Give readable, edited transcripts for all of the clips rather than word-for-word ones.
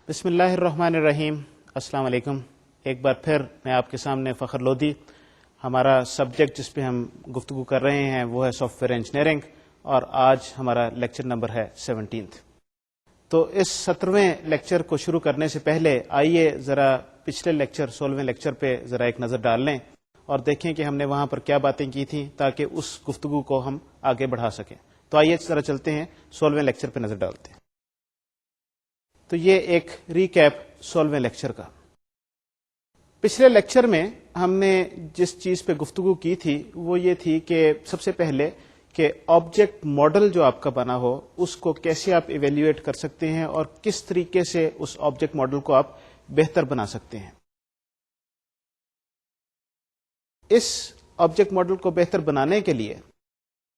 بسم اللہ الرحمن الرحیم. السلام علیکم. ایک بار پھر میں آپ کے سامنے فخر لودھی. ہمارا سبجیکٹ جس پہ ہم گفتگو کر رہے ہیں وہ ہے سافٹ ویئر انجینئرنگ، اور آج ہمارا لیکچر نمبر ہے 17. تو اس 17ویں لیکچر کو شروع کرنے سے پہلے آئیے ذرا پچھلے لیکچر 16ویں لیکچر پہ ذرا ایک نظر ڈال لیں اور دیکھیں کہ ہم نے وہاں پر کیا باتیں کی تھیں تاکہ اس گفتگو کو ہم آگے بڑھا سکیں. تو آئیے ذرا چلتے ہیں 16ویں لیکچر پہ نظر ڈالتے ہیں. تو یہ ایک ریکیپ 16ویں لیکچر کا. پچھلے لیکچر میں ہم نے جس چیز پہ گفتگو کی تھی وہ یہ تھی کہ سب سے پہلے کہ آبجیکٹ ماڈل جو آپ کا بنا ہو اس کو کیسے آپ ایویلیویٹ کر سکتے ہیں اور کس طریقے سے اس آبجیکٹ ماڈل کو آپ بہتر بنا سکتے ہیں. اس آبجیکٹ ماڈل کو بہتر بنانے کے لیے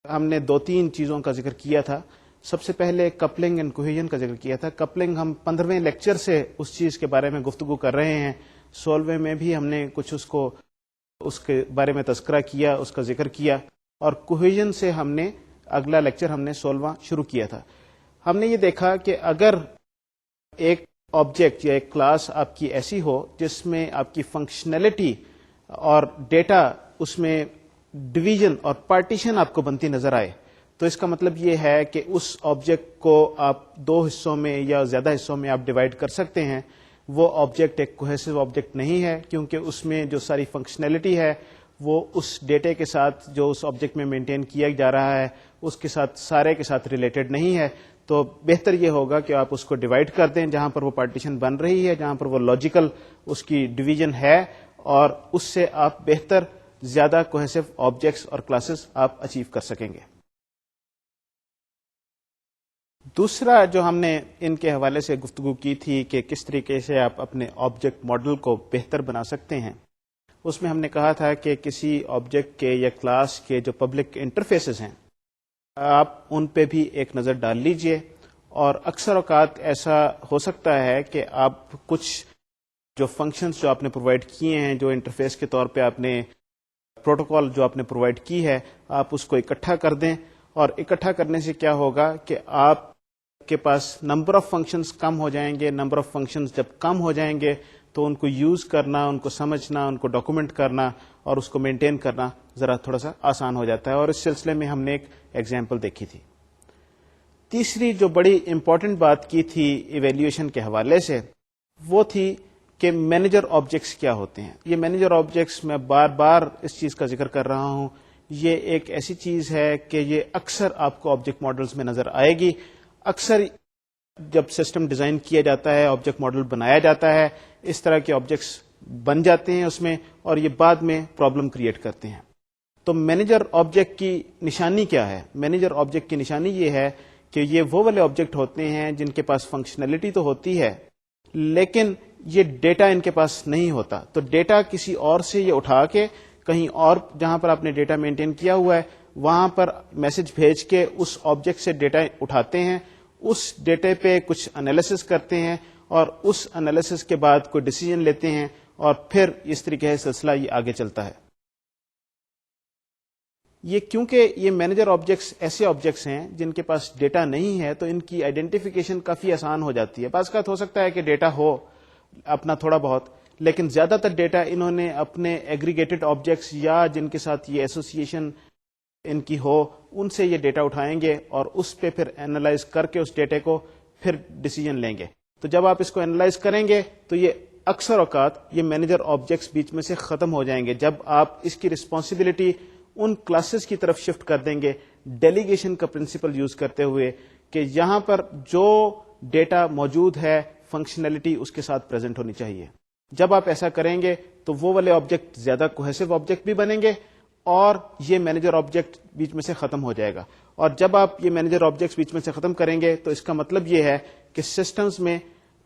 ہم نے 2-3 چیزوں کا ذکر کیا تھا. سب سے پہلے کپلنگ اینڈ کوہیژن کا ذکر کیا تھا. کپلنگ ہم 15ویں لیکچر سے اس چیز کے بارے میں گفتگو کر رہے ہیں. 16ویں میں بھی ہم نے کچھ اس کے بارے میں تذکرہ کیا، اس کا ذکر کیا. اور کوہیژن سے ہم نے اگلا لیکچر ہم نے 16واں شروع کیا تھا. ہم نے یہ دیکھا کہ اگر ایک آبجیکٹ یا ایک کلاس آپ کی ایسی ہو جس میں آپ کی فنکشنلٹی اور ڈیٹا اس میں ڈویژن اور پارٹیشن آپ کو بنتی نظر آئے، تو اس کا مطلب یہ ہے کہ اس آبجیکٹ کو آپ 2 حصوں میں یا زیادہ حصوں میں آپ ڈیوائڈ کر سکتے ہیں. وہ آبجیکٹ ایک کوہیسو آبجیکٹ نہیں ہے، کیونکہ اس میں جو ساری فنکشنلٹی ہے وہ اس ڈیٹے کے ساتھ جو اس آبجیکٹ میں مینٹین کیا جا رہا ہے اس کے ساتھ سارے کے ساتھ ریلیٹڈ نہیں ہے. تو بہتر یہ ہوگا کہ آپ اس کو ڈیوائڈ کر دیں جہاں پر وہ پارٹیشن بن رہی ہے، جہاں پر وہ لاجیکل اس کی ڈویژن ہے، اور اس سے آپ بہتر زیادہ کوہیسو آبجیکٹس اور کلاسز آپ اچیو کر سکیں گے. دوسرا جو ہم نے ان کے حوالے سے گفتگو کی تھی کہ کس طریقے سے آپ اپنے آبجیکٹ ماڈل کو بہتر بنا سکتے ہیں، اس میں ہم نے کہا تھا کہ کسی آبجیکٹ کے یا کلاس کے جو پبلک انٹرفیسز ہیں آپ ان پہ بھی ایک نظر ڈال لیجئے. اور اکثر اوقات ایسا ہو سکتا ہے کہ آپ کچھ جو فنکشنز جو آپ نے پرووائڈ کیے ہیں، جو انٹرفیس کے طور پہ آپ نے پروٹوکال جو آپ نے پرووائڈ کی ہے، آپ اس کو اکٹھا کر دیں. اور اکٹھا کرنے سے کیا ہوگا کہ آپ کے پاس نمبر آف فنکشنز کم ہو جائیں گے. نمبر آف فنکشنز جب کم ہو جائیں گے تو ان کو یوز کرنا، ان کو سمجھنا، ان کو ڈاکومنٹ کرنا اور اس کو مینٹین کرنا ذرا تھوڑا سا آسان ہو جاتا ہے. اور اس سلسلے میں ہم نے ایک ایگزامپل دیکھی تھی. تیسری جو بڑی امپورٹنٹ بات کی تھی ایویلیویشن کے حوالے سے وہ تھی کہ مینیجر آبجیکٹس کیا ہوتے ہیں. یہ مینیجر آبجیکٹس میں بار بار اس چیز کا ذکر کر رہا ہوں، یہ ایک ایسی چیز ہے کہ یہ اکثر آپ کو آبجیکٹ ماڈلز میں نظر آئے گی. اکثر جب سسٹم ڈیزائن کیا جاتا ہے، آبجیکٹ ماڈل بنایا جاتا ہے، اس طرح کے آبجیکٹس بن جاتے ہیں اس میں، اور یہ بعد میں پرابلم کریٹ کرتے ہیں. تو مینیجر آبجیکٹ کی نشانی کیا ہے؟ مینیجر آبجیکٹ کی نشانی یہ ہے کہ یہ وہ والے آبجیکٹ ہوتے ہیں جن کے پاس فنکشنلٹی تو ہوتی ہے لیکن یہ ڈیٹا ان کے پاس نہیں ہوتا. تو ڈیٹا کسی اور سے یہ اٹھا کے کہیں اور جہاں پر آپ نے ڈیٹا مینٹین کیا ہوا ہے وہاں پر میسج بھیج کے اس آبجیکٹ سے ڈیٹا اٹھاتے ہیں، اس ڈیٹے پہ کچھ انالیسس کرتے ہیں اور اس انالیسس کے بعد کوئی ڈیسیژن لیتے ہیں، اور پھر اس طریقے سے سلسلہ یہ آگے چلتا ہے. یہ کیونکہ یہ مینیجر آبجیکٹس ایسے آبجیکٹس ہیں جن کے پاس ڈیٹا نہیں ہے تو ان کی آئیڈینٹیفیکیشن کافی آسان ہو جاتی ہے. بعض اوقات ہو سکتا ہے کہ ڈیٹا ہو اپنا تھوڑا بہت، لیکن زیادہ تر ڈیٹا انہوں نے اپنے ایگریگیٹڈ آبجیکٹس یا جن کے ساتھ یہ ایسوسیشن ان کی ہو ان سے یہ ڈیٹا اٹھائیں گے اور اس پہ پھر اینالائز کر کے اس ڈیٹے کو پھر ڈیسیژن لیں گے. تو جب آپ اس کو اینالائز کریں گے تو یہ اکثر اوقات یہ مینیجر آبجیکٹس بیچ میں سے ختم ہو جائیں گے جب آپ اس کی رسپانسبلٹی ان کلاسز کی طرف شفٹ کر دیں گے ڈیلیگیشن کا پرنسپل یوز کرتے ہوئے کہ یہاں پر جو ڈیٹا موجود ہے فنکشنلٹی اس کے ساتھ پریزنٹ ہونی چاہیے. جب آپ ایسا کریں گے تو وہ والے آبجیکٹ زیادہ کوہیسو آبجیکٹ بھی بنیں گے اور یہ مینیجر آبجیکٹ بیچ میں سے ختم ہو جائے گا. اور جب آپ یہ مینیجر آبجیکٹس بیچ میں سے ختم کریں گے تو اس کا مطلب یہ ہے کہ سسٹمز میں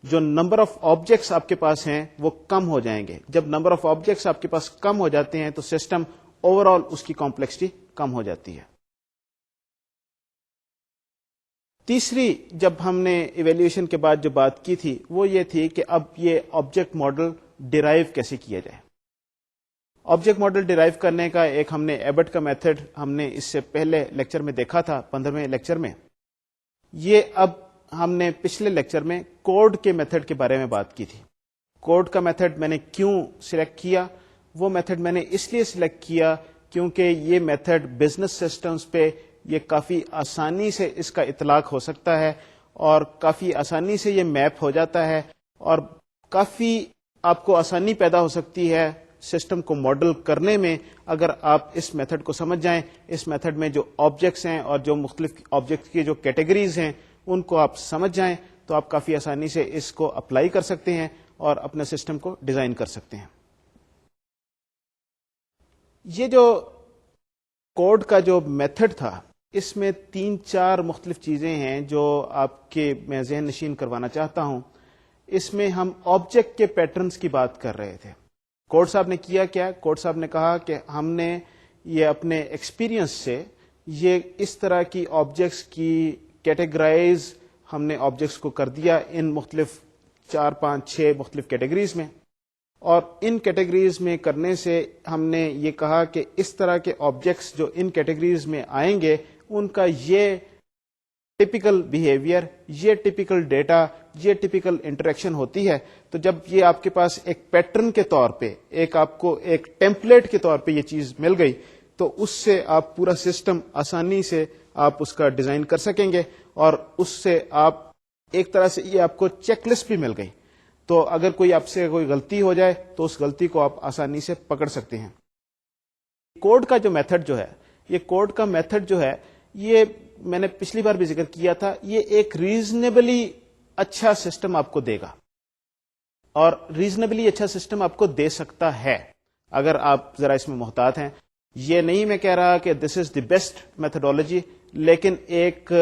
جو نمبر آف آبجیکٹس آپ کے پاس ہیں وہ کم ہو جائیں گے. جب نمبر آف آبجیکٹس آپ کے پاس کم ہو جاتے ہیں تو سسٹم اوور آل اس کی کمپلیکسٹی کم ہو جاتی ہے. تیسری جب ہم نے ایویلیویشن کے بعد جو بات کی تھی وہ یہ تھی کہ اب یہ آبجیکٹ ماڈل ڈیرائیو کیسے کیا جائے. آبجیکٹ ماڈل ڈیرائیو کرنے کا ایک ہم نے ایبٹ کا میتھڈ ہم نے اس سے پہلے لیکچر میں دیکھا تھا 15ویں لیکچر میں. یہ اب ہم نے پچھلے لیکچر میں کوڈ کے میتھڈ کے بارے میں بات کی تھی. کوڈ کا میتھڈ میں نے کیوں سلیکٹ کیا؟ وہ میتھڈ میں نے اس لیے سلیکٹ کیا کیونکہ یہ میتھڈ بزنس سسٹمز پہ یہ کافی آسانی سے اس کا اطلاق ہو سکتا ہے اور کافی آسانی سے یہ میپ ہو جاتا ہے اور کافی آپ کو آسانی پیدا ہو سکتی ہے سسٹم کو ماڈل کرنے میں اگر آپ اس میتھڈ کو سمجھ جائیں. اس میتھڈ میں جو آبجیکٹس ہیں اور جو مختلف آبجیکٹس کی جو کیٹیگریز ہیں ان کو آپ سمجھ جائیں تو آپ کافی آسانی سے اس کو اپلائی کر سکتے ہیں اور اپنے سسٹم کو ڈیزائن کر سکتے ہیں. یہ جو کوڈ کا جو میتھڈ تھا اس میں 3-4 مختلف چیزیں ہیں جو آپ کے میں ذہن نشین کروانا چاہتا ہوں. اس میں ہم آبجیکٹ کے پیٹرنز کی بات کر رہے تھے. کوڈ صاحب نے کیا کیا؟ کوڈ صاحب نے کہا کہ ہم نے یہ اپنے ایکسپیرینس سے یہ اس طرح کی آبجیکٹس کی کیٹیگرائز ہم نے آبجیکٹس کو کر دیا ان مختلف 4-5-6 مختلف کیٹیگریز میں, اور ان کیٹیگریز میں کرنے سے ہم نے یہ کہا کہ اس طرح کے آبجیکٹس جو ان کیٹیگریز میں آئیں گے ان کا یہ ٹپیکل بیہیویئر, یہ ٹپیکل ڈیٹا, یہ ٹپیکل انٹریکشن ہوتی ہے. تو جب یہ آپ کے پاس ایک پیٹرن کے طور پہ ایک آپ کو ایک ٹیمپلیٹ کے طور پہ یہ چیز مل گئی تو اس سے آپ پورا سسٹم آسانی سے آپ اس کا ڈیزائن کر سکیں گے اور اس سے آپ ایک طرح سے یہ آپ کو چیک لسٹ بھی مل گئی. تو اگر کوئی آپ سے کوئی غلطی ہو جائے تو اس غلطی کو آپ آسانی سے پکڑ سکتے ہیں. کوڈ کا جو میتھڈ جو ہے, یہ کوڈ کا میتھڈ جو ہے یہ میں نے پچھلی بار بھی ذکر کیا تھا, یہ ایک ریزنیبلی اچھا سسٹم آپ کو دے گا اور ریزنیبلی اچھا سسٹم آپ کو دے سکتا ہے اگر آپ ذرا اس میں محتاط ہیں. یہ نہیں میں کہہ رہا کہ دس از دی بیسٹ میتھڈالوجی, لیکن ایک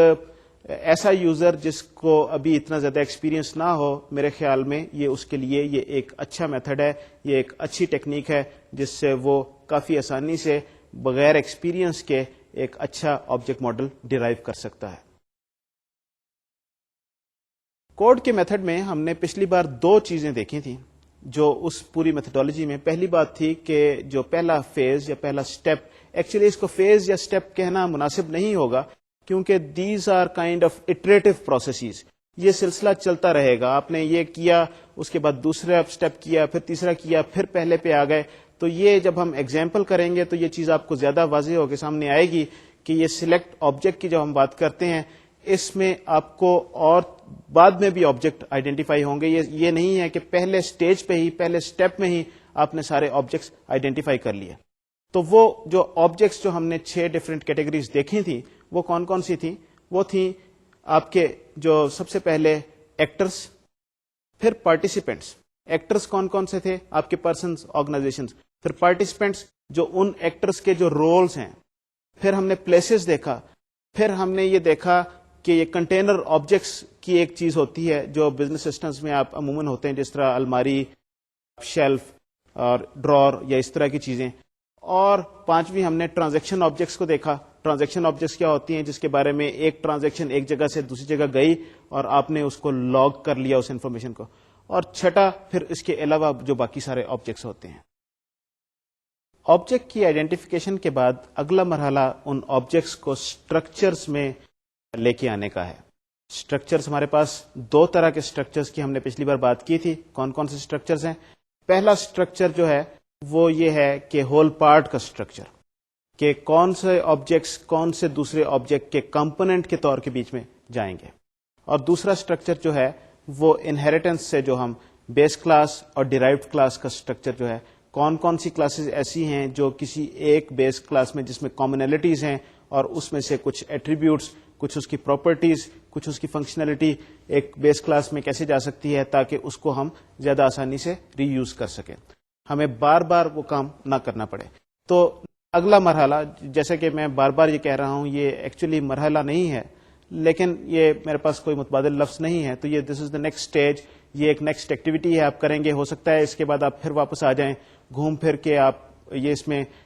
ایسا یوزر جس کو ابھی اتنا زیادہ ایکسپیرینس نہ ہو, میرے خیال میں یہ اس کے لیے یہ ایک اچھا میتھڈ ہے, یہ ایک اچھی ٹیکنیک ہے جس سے وہ کافی آسانی سے بغیر ایکسپیرینس کے ایک اچھا آبجیکٹ ماڈل ڈیرائیو کر سکتا ہے. کوڈ کے میتھڈ میں ہم نے پچھلی بار 2 چیزیں دیکھی تھیں جو اس پوری میتھڈالوجی میں. پہلی بات تھی کہ جو پہلا فیز یا پہلا سٹیپ, ایکچولی اس کو فیز یا سٹیپ کہنا مناسب نہیں ہوگا کیونکہ these are kind of iterative processes, یہ سلسلہ چلتا رہے گا. آپ نے یہ کیا, اس کے بعد دوسرا سٹیپ کیا, پھر تیسرا کیا, پھر پہلے پہ آ گئے. تو یہ جب ہم ایگزامپل کریں گے تو یہ چیز آپ کو زیادہ واضح ہو کے سامنے آئے گی کہ یہ سلیکٹ آبجیکٹ کی جب ہم بات کرتے ہیں اس میں آپ کو اور بعد میں بھی آبجیکٹ آئیڈینٹیفائی ہوں گے. یہ نہیں ہے کہ پہلے سٹیج پہ ہی, پہلے سٹیپ میں ہی آپ نے سارے آبجیکٹس آئیڈینٹیفائی کر لیے. تو وہ جو آبجیکٹس جو ہم نے 6 ڈفرینٹ کیٹیگریز دیکھی تھیں وہ کون کون سی تھیں؟ وہ تھیں آپ کے جو سب سے پہلے ایکٹرز, پھر پارٹیسپینٹس. ایکٹرز کون کون سے تھے؟ آپ کے پرسنز, آرگنائزیشنز. پھر پارٹیسپینٹس جو ان ایکٹرز کے جو رولز ہیں. پھر ہم نے پلیسز دیکھا. پھر ہم نے یہ دیکھا کہ یہ کنٹینر آبجیکٹس کی ایک چیز ہوتی ہے جو بزنس سسٹمز میں آپ عموماً ہوتے ہیں, جس طرح الماری, شیلف اور ڈرار یا اس طرح کی چیزیں. اور 5ویں ہم نے ٹرانزیکشن آبجیکٹس کو دیکھا. ٹرانزیکشن آبجیکٹس کیا ہوتی ہیں؟ جس کے بارے میں ایک ٹرانزیکشن ایک جگہ سے دوسری جگہ گئی اور آپ نے اس کو لاگ کر لیا اس انفارمیشن کو. اور 6 پھر اس کے علاوہ جو باقی سارے آبجیکٹس ہوتے ہیں. آبجیکٹ کی آئیڈینٹیفیکیشن کے بعد اگلا مرحلہ ان آبجیکٹس کو اسٹرکچرز میں لے کے آنے کا ہے. اسٹرکچرز ہمارے پاس 2 طرح کے اسٹرکچرز کی ہم نے پچھلی بار بات کی تھی. کون کون سے اسٹرکچرز ہیں؟ پہلا اسٹرکچر جو ہے وہ یہ ہے کہ ہول پارٹ کا اسٹرکچر, کہ کون سے آبجیکٹس کون سے دوسرے آبجیکٹ کے کمپوننٹ کے طور کے بیچ میں جائیں گے. اور دوسرا اسٹرکچر جو ہے وہ انہیریٹنس سے جو ہم بیس کلاس اور ڈیرائیوڈ کلاس کا اسٹرکچر جو ہے, کون کون سی کلاسز ایسی ہیں جو کسی ایک بیس کلاس میں جس میں کامنلٹیز ہیں اور اس میں سے کچھ ایٹریبیوٹس, کچھ اس کی پراپرٹیز, کچھ اس کی فنکشنلٹی ایک بیس کلاس میں کیسے جا سکتی ہے تاکہ اس کو ہم زیادہ آسانی سے ری یوز کر سکیں, ہمیں بار بار وہ کام نہ کرنا پڑے. تو اگلا مرحلہ, جیسے کہ میں بار بار یہ کہہ رہا ہوں, یہ ایکچولی مرحلہ نہیں ہے لیکن یہ میرے پاس کوئی متبادل لفظ نہیں ہے, تو یہ دس از دا نیکسٹ اسٹیج, یہ ایک نیکسٹ ایکٹیویٹی ہے آپ کریں گے. ہو سکتا ہے اس کے بعد آپ پھر واپس آ جائیں, گھوم پھر کے آپ یہ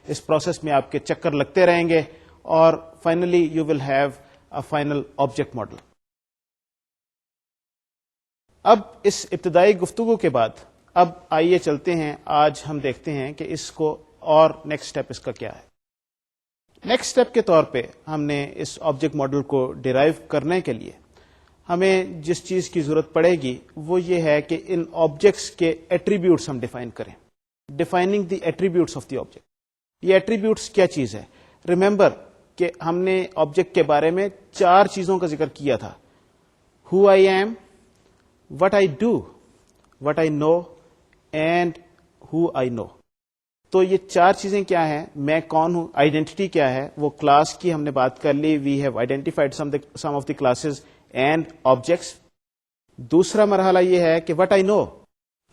اس پروسیس میں آپ کے چکر لگتے رہیں گے اور finally you will have a final object model. اب اس ابتدائی گفتگو کے بعد اب آئیے چلتے ہیں, آج ہم دیکھتے ہیں کہ اس کو اور نیکسٹ اسٹیپ اس کا کیا ہے. نیکسٹ اسٹیپ کے طور پہ ہم نے اس آبجیکٹ ماڈل کو ڈیرائیو کرنے کے لیے ہمیں جس چیز کی ضرورت پڑے گی وہ یہ ہے کہ ان آبجیکٹس کے ایٹریبیوٹس ہم ڈیفائن کریں. Defining the attributes of the object. یہ ایٹریبیوٹس کیا چیز ہے؟ ریمبر کہ ہم نے آبجیکٹ کے بارے میں 4 چیزوں کا ذکر کیا تھا. Who I am, what I do, what I know and who I know. تو یہ 4 چیزیں کیا ہیں؟ میں کون ہوں، آئیڈینٹی کیا ہے، وہ کلاس کی ہم نے بات کر لی. We have identified some of the classes and objects. دوسرا مرحلہ یہ ہے کہ وٹ آئی نو،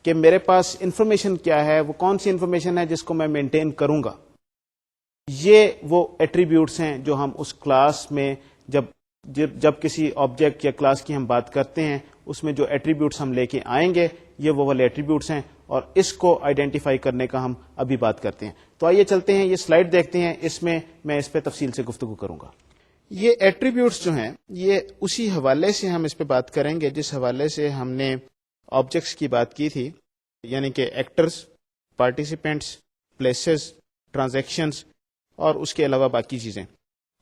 کہ میرے پاس انفارمیشن کیا ہے، وہ کون سی انفارمیشن ہے جس کو میں مینٹین کروں گا. یہ وہ ایٹریبیوٹس ہیں جو ہم اس کلاس میں جب کسی آبجیکٹ یا کلاس کی ہم بات کرتے ہیں اس میں جو ایٹریبیوٹس ہم لے کے آئیں گے یہ وہ والے ایٹریبیوٹس ہیں، اور اس کو آئیڈینٹیفائی کرنے کا ہم ابھی بات کرتے ہیں. تو آئیے چلتے ہیں، یہ سلائیڈ دیکھتے ہیں، اس میں میں اس پہ تفصیل سے گفتگو کروں گا. یہ ایٹریبیوٹس جو ہیں یہ اسی حوالے سے ہم اس پہ بات کریں گے جس حوالے سے ہم نے آبجیکٹس کی بات کی تھی، یعنی کہ ایکٹرز، پارٹیسپینٹس، پلیسز، ٹرانزیکشنز اور اس کے علاوہ باقی چیزیں.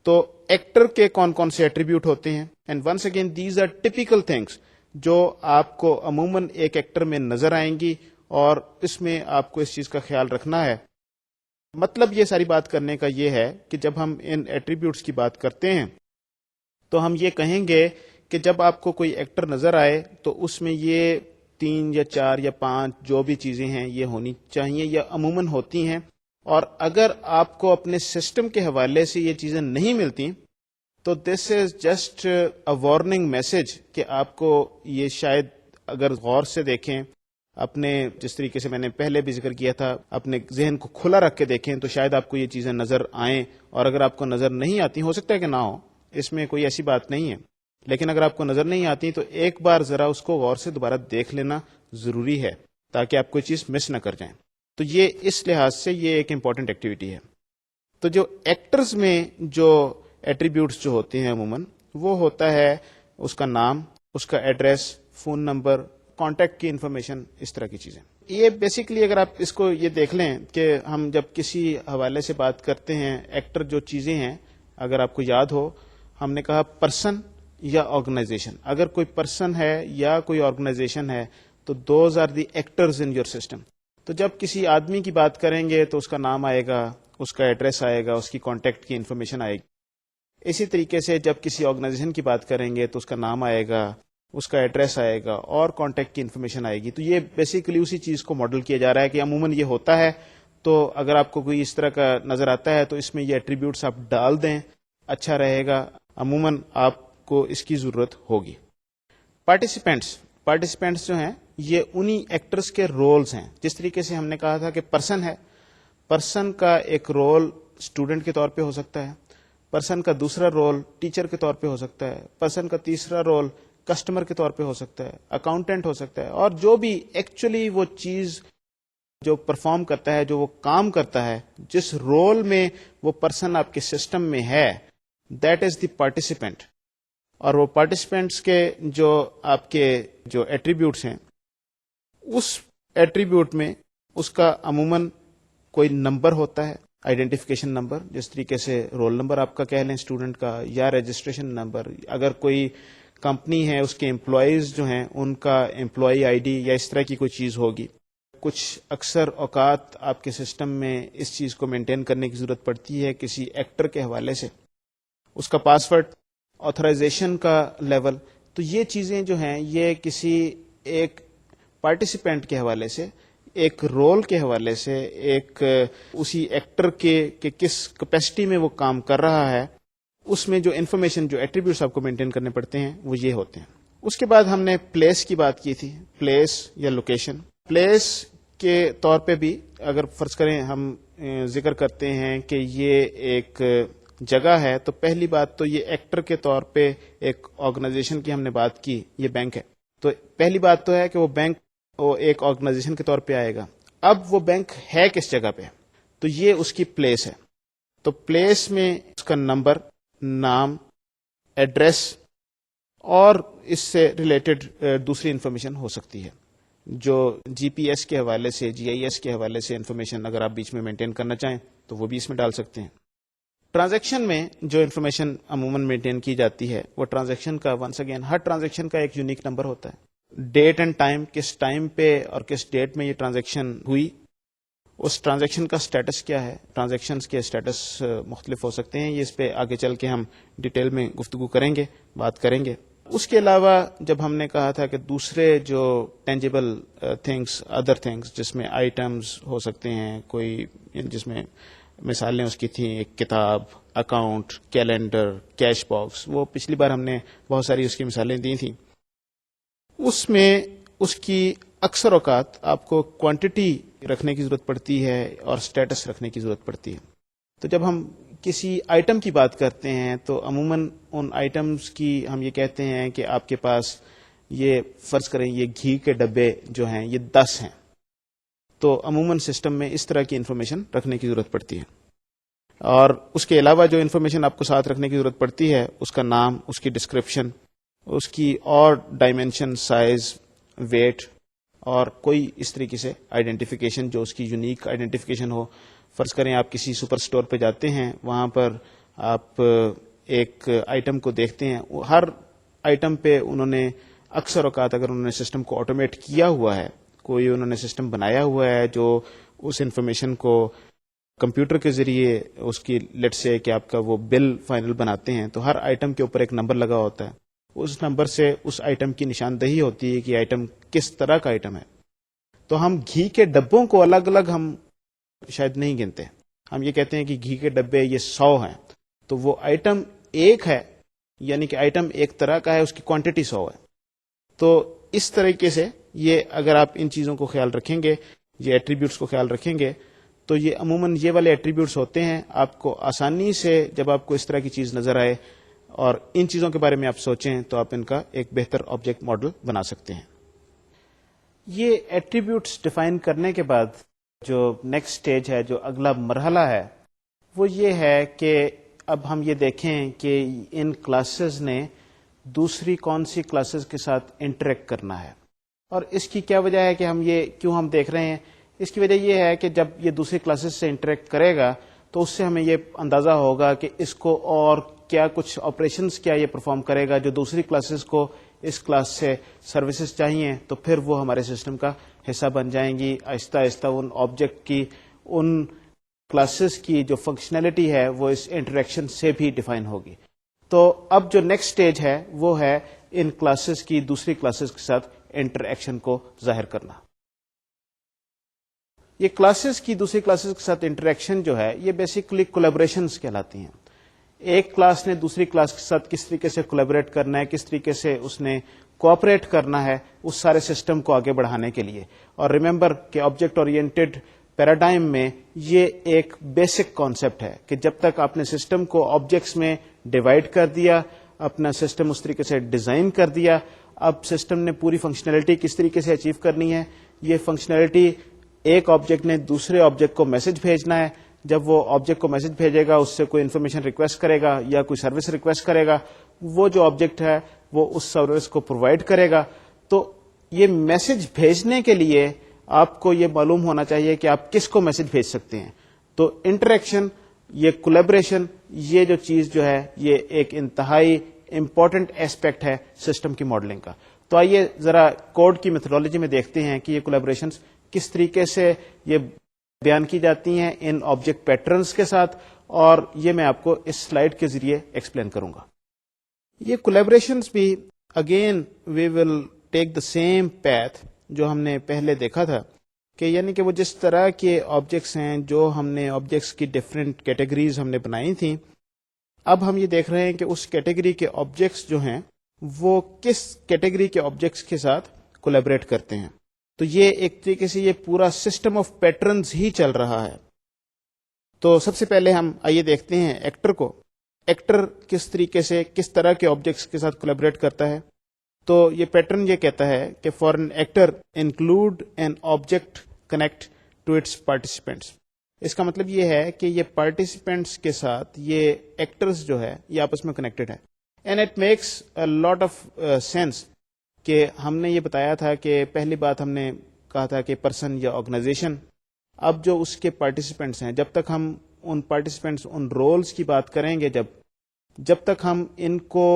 تو ایکٹر کے کون کون سے ایٹریبیوٹ ہوتے ہیں؟ And once again these are typical things جو آپ کو عموماً ایک ایکٹر میں نظر آئیں گی، اور اس میں آپ کو اس چیز کا خیال رکھنا ہے. مطلب یہ ساری بات کرنے کا یہ ہے کہ جب ہم ان ایٹریبیوٹس کی بات کرتے ہیں تو ہم یہ کہیں گے کہ جب آپ کو کوئی ایکٹر نظر آئے تو اس میں یہ 3 یا 4 یا 5 جو بھی چیزیں ہیں یہ ہونی چاہیے یا عموماً ہوتی ہیں. اور اگر آپ کو اپنے سسٹم کے حوالے سے یہ چیزیں نہیں ملتی تو this is just a warning message کہ آپ کو یہ شاید اگر غور سے دیکھیں، اپنے جس طریقے سے میں نے پہلے بھی ذکر کیا تھا اپنے ذہن کو کھلا رکھ کے دیکھیں تو شاید آپ کو یہ چیزیں نظر آئیں. اور اگر آپ کو نظر نہیں آتی، ہو سکتا ہے کہ نہ ہو، اس میں کوئی ایسی بات نہیں ہے، لیکن اگر آپ کو نظر نہیں آتی تو ایک بار ذرا اس کو غور سے دوبارہ دیکھ لینا ضروری ہے تاکہ آپ کوئی چیز مس نہ کر جائیں. تو یہ اس لحاظ سے یہ ایک امپورٹنٹ ایکٹیویٹی ہے. تو جو ایکٹرز میں جو ایٹریبیوٹس جو ہوتے ہیں عموماً وہ ہوتا ہے اس کا نام، اس کا ایڈریس، فون نمبر، کانٹیکٹ کی انفارمیشن، اس طرح کی چیزیں. یہ بیسیکلی اگر آپ اس کو یہ دیکھ لیں کہ ہم جب کسی حوالے سے بات کرتے ہیں ایکٹر جو چیزیں ہیں، اگر آپ کو یاد ہو ہم نے کہا پرسن یا آرگنائزیشن. اگر کوئی پرسن ہے یا کوئی آرگنائزیشن ہے تو those are the actors in your system. تو جب کسی آدمی کی بات کریں گے تو اس کا نام آئے گا، اس کا ایڈریس آئے گا، اس کی کانٹیکٹ کی انفارمیشن آئے گی. اسی طریقے سے جب کسی آرگنائزیشن کی بات کریں گے تو اس کا نام آئے گا، اس کا ایڈریس آئے گا اور کانٹیکٹ کی انفارمیشن آئے گی. تو یہ بیسیکلی اسی چیز کو ماڈل کیا جا رہا ہے کہ عموماً یہ ہوتا ہے. تو اگر آپ کو کوئی اس طرح کا نظر آتا ہے تو اس میں یہ ایٹریبیوٹس آپ ڈال دیں، اچھا رہے گا. عموماً آپ کو اس کی ضرورت ہوگی. پارٹیسپینٹس جو ہیں یہ انہی ایکٹرز کے رولز ہیں. جس طریقے سے ہم نے کہا تھا کہ پرسن ہے، پرسن کا ایک رول اسٹوڈنٹ کے طور پہ ہو سکتا ہے، پرسن کا دوسرا رول ٹیچر کے طور پہ ہو سکتا ہے، پرسن کا تیسرا رول کسٹمر کے طور پہ ہو سکتا ہے، اکاؤنٹنٹ ہو سکتا ہے، اور جو بھی ایکچولی وہ چیز جو پرفارم کرتا ہے، جو وہ کام کرتا ہے، جس رول میں وہ پرسن آپ کے سسٹم میں ہے، دیٹ از دی پارٹیسپینٹ. اور وہ پارٹیسپینٹس کے جو آپ کے جو ایٹریبیوٹس ہیں اس ایٹریبیوٹ میں اس کا عموماً کوئی نمبر ہوتا ہے، آئیڈینٹیفیکیشن نمبر، جس طریقے سے رول نمبر آپ کا کہہ لیں اسٹوڈنٹ کا، یا رجسٹریشن نمبر. اگر کوئی کمپنی ہے اس کے امپلائیز جو ہیں ان کا امپلائی آئی ڈی یا اس طرح کی کوئی چیز ہوگی. کچھ اکثر اوقات آپ کے سسٹم میں اس چیز کو مینٹین کرنے کی ضرورت پڑتی ہے کسی ایکٹر کے حوالے سے، اس کا پاسورڈ، آتھرائزیشن کا لیول. تو یہ چیزیں جو ہیں یہ کسی ایک پارٹیسپینٹ کے حوالے سے، ایک رول کے حوالے سے، ایک اسی ایکٹر کے کہ کس کیپیسٹی میں وہ کام کر رہا ہے، اس میں جو انفارمیشن، جو ایٹریبیوٹس آپ کو مینٹین کرنے پڑتے ہیں وہ یہ ہوتے ہیں. اس کے بعد ہم نے پلیس کی بات کی تھی، پلیس یا لوکیشن. پلیس کے طور پہ بھی اگر فرض کریں ہم ذکر کرتے ہیں کہ یہ ایک جگہ ہے، تو پہلی بات تو یہ ایکٹر کے طور پہ ایک آرگنائزیشن کی ہم نے بات کی، یہ بینک ہے. تو پہلی بات تو ہے کہ وہ بینک وہ ایک آرگنائزیشن کے طور پہ آئے گا. اب وہ بینک ہے کس جگہ پہ، تو یہ اس کی پلیس ہے. تو پلیس میں اس کا نمبر، نام، ایڈریس اور اس سے ریلیٹڈ دوسری انفارمیشن ہو سکتی ہے جو جی پی ایس کے حوالے سے، جی آئی ایس کے حوالے سے انفارمیشن اگر آپ بیچ میں مینٹین کرنا چاہیں تو وہ بھی اس میں ڈال سکتے ہیں. ٹرانزیکشن میں جو انفارمیشن عموماً مینٹین کی جاتی ہے وہ ٹرانزیکشن کا ونس اگین ہر ٹرانزیکشن کا ایک یونیک نمبر ہوتا ہے. ڈیٹ اینڈ ٹائم، کس ٹائم پہ اور کس ڈیٹ میں یہ ٹرانزیکشن ہوئی، اس ٹرانزیکشن کا سٹیٹس کیا ہے. ٹرانزیکشنز کے سٹیٹس مختلف ہو سکتے ہیں، یہ اس پہ آگے چل کے ہم ڈیٹیل میں گفتگو کریں گے، بات کریں گے. اس کے علاوہ جب ہم نے کہا تھا کہ دوسرے جو ٹینجیبل تھنگس، ادر تھنگس، جس میں آئٹمز ہو سکتے ہیں، کوئی جس میں مثالیں اس کی تھیں، ایک کتاب، اکاؤنٹ، کیلنڈر، کیش باکس، وہ پچھلی بار ہم نے بہت ساری اس کی مثالیں دی تھیں. اس میں اس کی اکثر اوقات آپ کو کوانٹٹی رکھنے کی ضرورت پڑتی ہے اور سٹیٹس رکھنے کی ضرورت پڑتی ہے. تو جب ہم کسی آئٹم کی بات کرتے ہیں تو عموماً ان آئٹمز کی ہم یہ کہتے ہیں کہ آپ کے پاس یہ فرض کریں یہ گھی کے ڈبے جو ہیں یہ 10 ہیں. تو عموماً سسٹم میں اس طرح کی انفارمیشن رکھنے کی ضرورت پڑتی ہے. اور اس کے علاوہ جو انفارمیشن آپ کو ساتھ رکھنے کی ضرورت پڑتی ہے، اس کا نام، اس کی ڈسکرپشن، اس کی اور ڈائمینشن، سائز، ویٹ، اور کوئی اس طریقے سے آئیڈینٹیفیکیشن جو اس کی یونیک آئیڈینٹیفیکیشن ہو. فرض کریں آپ کسی سپر اسٹور پہ جاتے ہیں، وہاں پر آپ ایک آئٹم کو دیکھتے ہیں، ہر آئٹم پہ انہوں نے اکثر اوقات اگر انہوں نے سسٹم کو آٹومیٹ کیا ہوا ہے، کوئی انہوں نے سسٹم بنایا ہوا ہے جو اس انفارمیشن کو کمپیوٹر کے ذریعے اس کی لیٹ سے کہ آپ کا وہ بل فائنل بناتے ہیں، تو ہر آئٹم کے اوپر ایک نمبر لگا ہوتا ہے. اس نمبر سے اس آئٹم کی نشاندہی ہوتی ہے کہ آئٹم کس طرح کا آئٹم ہے. تو ہم گھی کے ڈبوں کو الگ الگ ہم شاید نہیں گنتے، ہم یہ کہتے ہیں کہ گھی کے ڈبے یہ 100 ہیں، تو وہ آئٹم ایک ہے، یعنی کہ آئٹم ایک طرح کا ہے، اس کی کوانٹٹی 100 ہے. تو اس طریقے سے یہ اگر آپ ان چیزوں کو خیال رکھیں گے، یہ ایٹریبیوٹس کو خیال رکھیں گے، تو یہ عموماً یہ والے ایٹریبیوٹس ہوتے ہیں، آپ کو آسانی سے جب آپ کو اس طرح کی چیز نظر آئے اور ان چیزوں کے بارے میں آپ سوچیں تو آپ ان کا ایک بہتر آبجیکٹ ماڈل بنا سکتے ہیں. یہ ایٹریبیوٹس ڈیفائن کرنے کے بعد جو نیکسٹ سٹیج ہے، جو اگلا مرحلہ ہے، وہ یہ ہے کہ اب ہم یہ دیکھیں کہ ان کلاسز نے دوسری کون سی کلاسز کے ساتھ انٹریکٹ کرنا ہے. اور اس کی کیا وجہ ہے کہ ہم یہ کیوں ہم دیکھ رہے ہیں؟ اس کی وجہ یہ ہے کہ جب یہ دوسری کلاسز سے انٹریکٹ کرے گا تو اس سے ہمیں یہ اندازہ ہوگا کہ اس کو اور کیا کچھ آپریشنز کیا یہ پرفارم کرے گا جو دوسری کلاسز کو اس کلاس سے سروسز چاہیے، تو پھر وہ ہمارے سسٹم کا حصہ بن جائیں گی. آہستہ آہستہ ان آبجیکٹ کی، ان کلاسز کی جو فنکشنلٹی ہے وہ اس انٹریکشن سے بھی ڈیفائن ہوگی. تو اب جو نیکسٹ سٹیج ہے وہ ہے ان کلاسز کی دوسری کلاسز کے ساتھ انٹریکشن کو ظاہر کرنا. یہ کلاسز کی دوسری کلاسز کے ساتھ انٹریکشن جو ہے یہ بیسیکلی کولیبریشنز کہلاتی ہیں. ایک کلاس نے دوسری کلاس کے ساتھ کس طریقے سے کولیبریٹ کرنا ہے، کس طریقے سے اس نے کوآپریٹ کرنا ہے اس سارے سسٹم کو آگے بڑھانے کے لیے. اور ریممبر کہ آبجیکٹ اورینٹڈ پیراڈائم میں یہ ایک بیسک کانسیپٹ ہے کہ جب تک آپ نے سسٹم کو آبجیکٹس میں ڈیوائڈ کر دیا، اپنا سسٹم اس طریقے سے ڈیزائن کر دیا، اب سسٹم نے پوری فنکشنلٹی کس طریقے سے اچیو کرنی ہے. یہ فنکشنلٹی ایک آبجیکٹ نے دوسرے آبجیکٹ کو میسج بھیجنا ہے. جب وہ آبجیکٹ کو میسج بھیجے گا، اس سے کوئی انفارمیشن ریکویسٹ کرے گا یا کوئی سروس ریکویسٹ کرے گا، وہ جو آبجیکٹ ہے وہ اس سروس کو پرووائڈ کرے گا. تو یہ میسج بھیجنے کے لیے آپ کو یہ معلوم ہونا چاہیے کہ آپ کس کو میسج بھیج سکتے ہیں. تو انٹریکشن، یہ کولیبریشن، یہ جو چیز جو ہے یہ ایک انتہائی امپورٹنٹ ایسپیکٹ ہے سسٹم کی ماڈلنگ کا. تو آئیے ذرا کوڈ کی میتھڈالوجی میں دیکھتے ہیں کہ یہ کولیبریشنز کس طریقے سے یہ بیان کی جاتی ہیں ان آبجیکٹ پیٹرنز کے ساتھ، اور یہ میں آپ کو اس سلائیڈ کے ذریعے ایکسپلین کروں گا. یہ کولیبریشنز بھی again we will take the same path جو ہم نے پہلے دیکھا تھا، کہ یعنی کہ وہ جس طرح کے آبجیکٹس ہیں جو ہم نے آبجیکٹس کی ڈفرینٹ کیٹیگریز ہم نے بنائی تھیں، اب ہم یہ دیکھ رہے ہیں کہ اس کیٹیگری کے آبجیکٹس جو ہیں وہ کس کیٹیگری کے آبجیکٹس کے ساتھ کولیبریٹ کرتے ہیں. تو یہ ایک طریقے سے یہ پورا سسٹم آف پیٹرنز ہی چل رہا ہے. تو سب سے پہلے ہم آئیے دیکھتے ہیں ایکٹر کو. ایکٹر کس طریقے سے کس طرح کے آبجیکٹس کے ساتھ کولیبریٹ کرتا ہے. تو یہ پیٹرن یہ کہتا ہے کہ for an actor include an object connect to its participants. اس کا مطلب یہ ہے کہ یہ پارٹیسپینٹس کے ساتھ یہ ایکٹرز جو ہے یہ آپس میں کنیکٹڈ ہے. And it makes a lot of sense کہ ہم نے یہ بتایا تھا کہ پہلی بات ہم نے کہا تھا کہ پرسن یا آرگنائزیشن، اب جو اس کے پارٹیسپینٹس ہیں جب تک ہم ان پارٹیسپینٹس ان رولز کی بات کریں گے جب تک ہم ان کو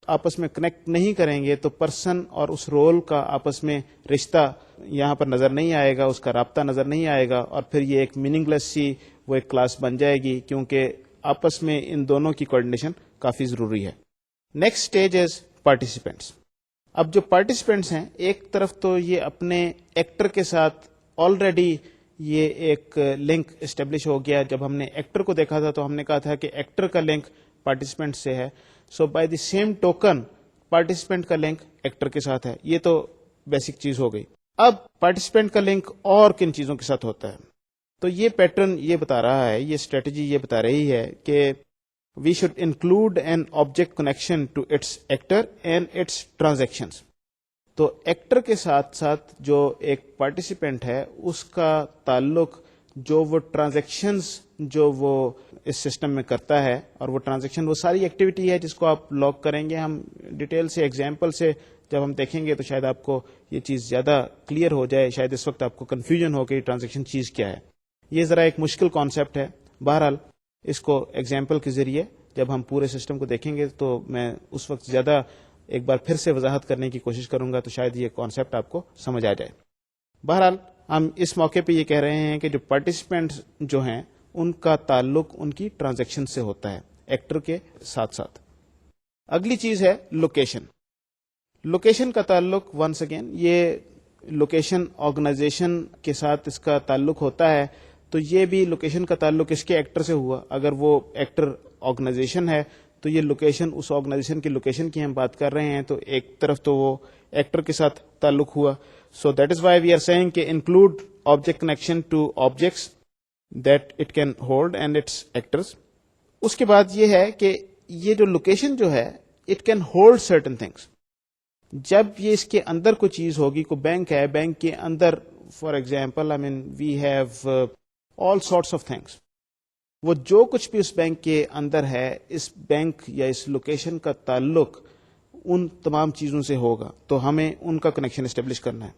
آپس میں کنیکٹ نہیں کریں گے تو پرسن اور اس رول کا آپس میں رشتہ یہاں پر نظر نہیں آئے گا, اس کا رابطہ نظر نہیں آئے گا, اور پھر یہ ایک میننگ لیس سی وہ ایک کلاس بن جائے گی, کیونکہ آپس میں ان دونوں کی کوآرڈینیشن کافی ضروری ہے. Next stage is participants. اب جو پارٹیسپینٹس ہیں, ایک طرف تو یہ اپنے ایکٹر کے ساتھ آلریڈی یہ ایک لنک اسٹیبلش ہو گیا. جب ہم نے ایکٹر کو دیکھا تھا تو ہم نے کہا تھا کہ ایکٹر کا لنک پارٹیسپینٹ سے ہے, so by the same token participant کا لنک ایکٹر کے ساتھ ہے. یہ تو بیسک چیز ہو گئی. اب پارٹیسپینٹ کا لنک اور کن چیزوں کے ساتھ ہوتا ہے, تو یہ پیٹرن یہ بتا رہا ہے, یہ اسٹریٹجی یہ بتا رہی ہے کہ we should include an object connection to its actor and its transactions. تو ایکٹر کے ساتھ ساتھ جو ایک پارٹیسپینٹ ہے اس کا تعلق جو وہ ٹرانزیکشنز جو وہ اس سسٹم میں کرتا ہے, اور وہ ٹرانزیکشن وہ ساری ایکٹیویٹی ہے جس کو آپ لاگ کریں گے. ہم ڈیٹیل سے ایگزامپل سے جب ہم دیکھیں گے تو شاید آپ کو یہ چیز زیادہ کلیئر ہو جائے. شاید اس وقت آپ کو کنفیوژن ہو کہ ٹرانزیکشن چیز کیا ہے. یہ ذرا ایک مشکل کانسیپٹ ہے. بہرحال اس کو ایگزامپل کے ذریعے جب ہم پورے سسٹم کو دیکھیں گے تو میں اس وقت زیادہ ایک بار پھر سے وضاحت کرنے کی کوشش کروں گا, تو شاید یہ کانسیپٹ آپ کو سمجھ آ جائے. بہرحال ہم اس موقع پہ یہ کہہ رہے ہیں کہ جو پارٹیسپینٹس جو ہیں ان کا تعلق ان کی ٹرانزیکشن سے ہوتا ہے ایکٹر کے ساتھ ساتھ. اگلی چیز ہے لوکیشن. لوکیشن کا تعلق ونس اگین یہ لوکیشن آرگنائزیشن کے ساتھ اس کا تعلق ہوتا ہے. تو یہ بھی لوکیشن کا تعلق اس کے ایکٹر سے ہوا. اگر وہ ایکٹر آرگنائزیشن ہے تو یہ لوکیشن اس آرگنائزیشن کی لوکیشن کی ہم بات کر رہے ہیں, تو ایک طرف تو وہ ایکٹر کے ساتھ تعلق ہوا. So that is why we are seeing کہ include object connection to objects that it can hold and its actors. اس کے بعد یہ ہے کہ یہ جو لوکیشن جو ہے it can hold certain things. جب یہ اس کے اندر کوئی چیز ہوگی, کوئی بینک ہے, بینک کے اندر for example we have all sorts of things, وہ جو کچھ بھی اس بینک کے اندر ہے اس بینک یا اس لوکیشن کا تعلق ان تمام چیزوں سے ہوگا, تو ہمیں ان کا کنیکشن اسٹیبلش کرنا ہے.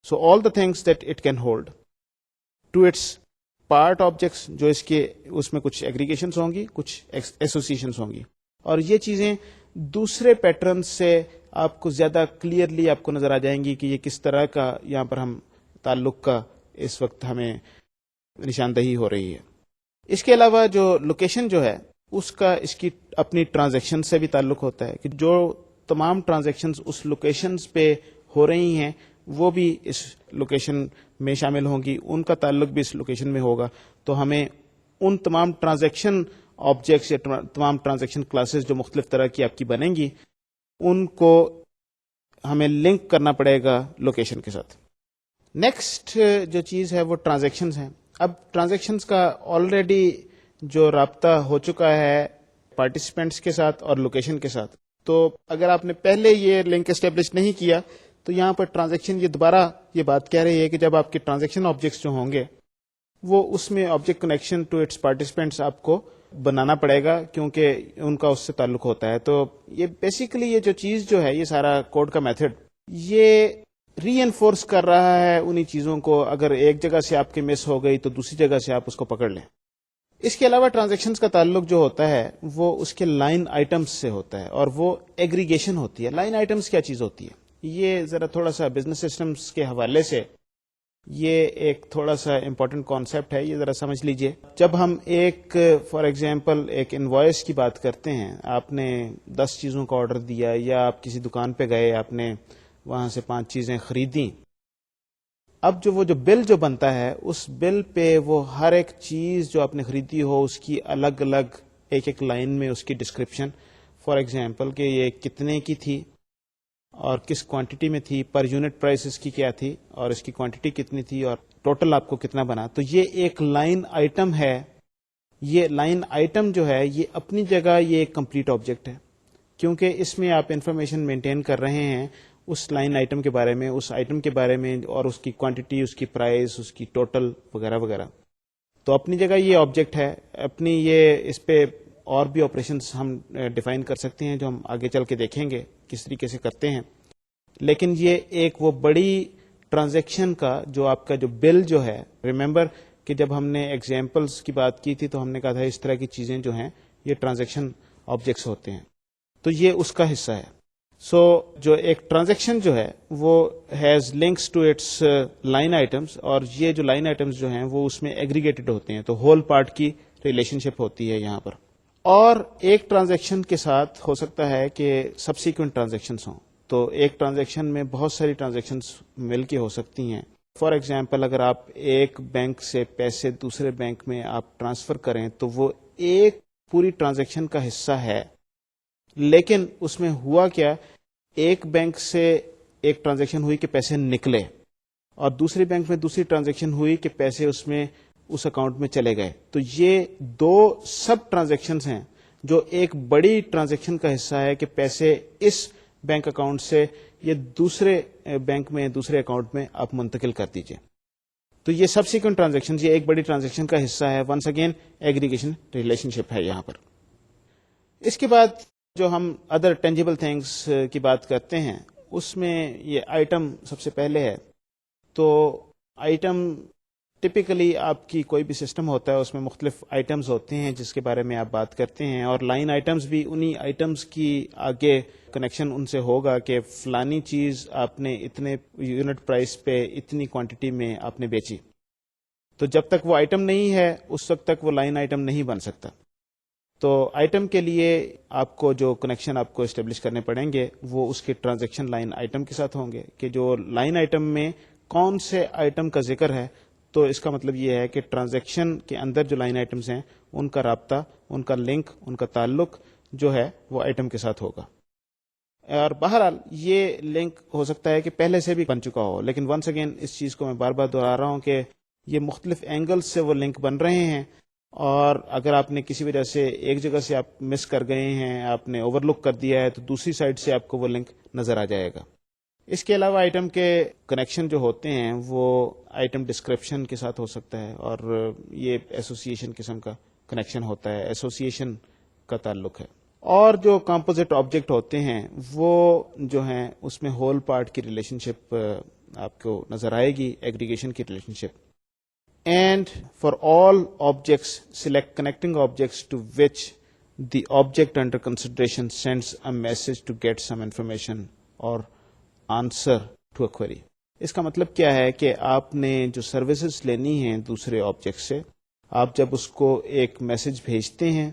So all the things that it can hold to its part objects, جو اس میں کچھ ایگریگیشنس ہوں گی, کچھ ایسوسیشنس ہوں گی, اور یہ چیزیں دوسرے پیٹرن سے آپ کو زیادہ کلیئرلی آپ کو نظر آ جائیں گی کہ یہ کس طرح کا یہاں پر ہم تعلق کا اس وقت ہمیں نشاندہی ہو رہی ہے. اس کے علاوہ جو لوکیشن جو ہے اس کا اس کی اپنی ٹرانزیکشن سے بھی تعلق ہوتا ہے کہ جو تمام ٹرانزیکشنز اس لوکیشنز پہ ہو رہی ہیں وہ بھی اس لوکیشن میں شامل ہوں گی, ان کا تعلق بھی اس لوکیشن میں ہوگا. تو ہمیں ان تمام ٹرانزیکشن آبجیکٹس یا تمام ٹرانزیکشن کلاسز جو مختلف طرح کی آپ کی بنیں گی ان کو ہمیں لنک کرنا پڑے گا لوکیشن کے ساتھ. نیکسٹ جو چیز ہے وہ ٹرانزیکشنز ہیں. اب ٹرانزیکشنز کا آلریڈی جو رابطہ ہو چکا ہے پارٹیسپینٹس کے ساتھ اور لوکیشن کے ساتھ, تو اگر آپ نے پہلے یہ لنک اسٹیبلش نہیں کیا تو یہاں پر ٹرانزیکشن یہ دوبارہ یہ بات کہہ رہی ہے کہ جب آپ کے ٹرانزیکشن آبجیکٹس جو ہوں گے وہ اس میں object connection to its participants آپ کو بنانا پڑے گا, کیونکہ ان کا اس سے تعلق ہوتا ہے. تو یہ بیسیکلی یہ جو چیز جو ہے یہ سارا کوڈ کا میتھڈ یہ ری انفورس کر رہا ہے انہی چیزوں کو. اگر ایک جگہ سے آپ کے مس ہو گئی تو دوسری جگہ سے آپ اس کو پکڑ لیں. اس کے علاوہ ٹرانزیکشنز کا تعلق جو ہوتا ہے وہ اس کے لائن آئٹمس سے ہوتا ہے, اور وہ ایگریگیشن ہوتی ہے. لائن آئٹمس کیا چیز ہوتی ہے, یہ ذرا تھوڑا سا بزنس سسٹمز کے حوالے سے یہ ایک تھوڑا سا امپورٹنٹ کانسیپٹ ہے, یہ ذرا سمجھ لیجئے. جب ہم ایک فار ایگزامپل ایک انوائس کی بات کرتے ہیں, آپ نے 10 چیزوں کا آرڈر دیا یا آپ کسی دکان پہ گئے, آپ نے وہاں سے 5 چیزیں خریدیں. اب وہ جو بل جو بنتا ہے اس بل پہ وہ ہر ایک چیز جو آپ نے خریدی ہو اس کی الگ الگ ایک ایک لائن میں اس کی ڈسکرپشن, فار ایگزامپل کہ یہ کتنے کی تھی اور کس کوانٹٹی میں تھی, پر یونٹ پرائس اس کی کیا تھی اور اس کی کوانٹٹی کتنی تھی اور ٹوٹل آپ کو کتنا بنا. تو یہ ایک لائن آئٹم ہے. یہ لائن آئٹم جو ہے یہ اپنی جگہ یہ ایک کمپلیٹ آبجیکٹ ہے, کیونکہ اس میں آپ انفارمیشن مینٹین کر رہے ہیں اس لائن آئٹم کے بارے میں, اس آئٹم کے بارے میں, اور اس کی کوانٹٹی, اس کی پرائس, اس کی ٹوٹل وغیرہ وغیرہ. تو اپنی جگہ یہ آبجیکٹ ہے اپنی. یہ اس پہ اور بھی آپریشنز ہم ڈیفائن کر سکتے ہیں جو ہم آگے چل کے دیکھیں گے کس طریقے سے کرتے ہیں. لیکن یہ ایک وہ بڑی ٹرانزیکشن کا جو آپ کا جو بل جو ہے, ریممبر کہ جب ہم نے ایگزامپلس کی بات کی تھی تو ہم نے کہا تھا اس طرح کی چیزیں جو ہیں یہ ٹرانزیکشن آبجیکٹس ہوتے ہیں. تو یہ اس کا حصہ ہے. سو جو ایک ٹرانزیکشن جو ہے وہ has links to its line items, اور یہ جو لائن آئٹمس جو ہیں وہ اس میں ایگریگیٹڈ ہوتے ہیں, تو ہول پارٹ کی ریلیشن شپ ہوتی ہے یہاں پر. اور ایک ٹرانزیکشن کے ساتھ ہو سکتا ہے کہ سبسیکوینٹ ٹرانزیکشنز ہوں, تو ایک ٹرانزیکشن میں بہت ساری ٹرانزیکشنز مل کے ہو سکتی ہیں. فار ایگزامپل اگر آپ ایک بینک سے پیسے دوسرے بینک میں آپ ٹرانسفر کریں تو وہ ایک پوری ٹرانزیکشن کا حصہ ہے, لیکن اس میں ہوا کیا, ایک بینک سے ایک ٹرانزیکشن ہوئی کہ پیسے نکلے, اور دوسری بینک میں دوسری ٹرانزیکشن ہوئی کہ پیسے اس اکاؤنٹ میں چلے گئے. تو یہ دو سب ٹرانزیکشنز ہیں جو ایک بڑی ٹرانزیکشن کا حصہ ہے کہ پیسے اس بینک اکاؤنٹ سے یہ دوسرے بینک میں دوسرے اکاؤنٹ میں آپ منتقل کر دیجئے. تو یہ سبسیکوینٹ ٹرانزیکشن یہ ایک بڑی ٹرانزیکشن کا حصہ ہے. ونس اگین ایگریگیشن ریلیشن شپ ہے یہاں پر. اس کے بعد جو ہم ادر ٹینجیبل تھنگس کی بات کرتے ہیں اس میں یہ آئٹم سب سے پہلے ہے. تو آئٹم ٹپیکلی آپ کی کوئی بھی سسٹم ہوتا ہے اس میں مختلف آئٹمز ہوتے ہیں جس کے بارے میں آپ بات کرتے ہیں, اور لائن آئٹمز بھی انہی آئٹمز کی آگے کنیکشن ان سے ہوگا کہ فلانی چیز آپ نے اتنے یونٹ پرائس پہ اتنی کوانٹٹی میں آپ نے بیچی. تو جب تک وہ آئٹم نہیں ہے اس وقت تک وہ لائن آئٹم نہیں بن سکتا. تو آئٹم کے لیے آپ کو جو کنیکشن آپ کو اسٹیبلش کرنے پڑیں گے وہ اس کے ٹرانزیکشن لائن آئٹم کے ساتھ ہوں گے کہ جو لائن آئٹم میں کون سے آئٹم کا ذکر ہے. تو اس کا مطلب یہ ہے کہ ٹرانزیکشن کے اندر جو لائن آئٹمز ہیں ان کا رابطہ, ان کا لنک, ان کا تعلق جو ہے وہ آئٹم کے ساتھ ہوگا. اور بہرحال یہ لنک ہو سکتا ہے کہ پہلے سے بھی بن چکا ہو, لیکن ونس اگین اس چیز کو میں بار بار دہرا رہا ہوں کہ یہ مختلف اینگلز سے وہ لنک بن رہے ہیں, اور اگر آپ نے کسی وجہ سے ایک جگہ سے آپ مس کر گئے ہیں, آپ نے اوور لک کر دیا ہے, تو دوسری سائڈ سے آپ کو وہ لنک نظر آ جائے گا. اس کے علاوہ آئٹم کے کنیکشن جو ہوتے ہیں وہ آئٹم ڈسکرپشن کے ساتھ ہو سکتا ہے, اور یہ ایسوسیشن قسم کا کنیکشن ہوتا ہے, ایسوسیشن کا تعلق ہے. اور جو کمپوزٹ آبجیکٹ ہوتے ہیں وہ جو ہیں اس میں ہول پارٹ کی ریلیشن شپ آپ کو نظر آئے گی, ایگریگیشن کی relationship. And for all objects select connecting objects to which the object under consideration sends a message to get some information or answer to a query. اس کا مطلب کیا ہے کہ آپ نے جو سروسز لینی ہیں دوسرے آبجیکٹ سے, آپ جب اس کو ایک میسج بھیجتے ہیں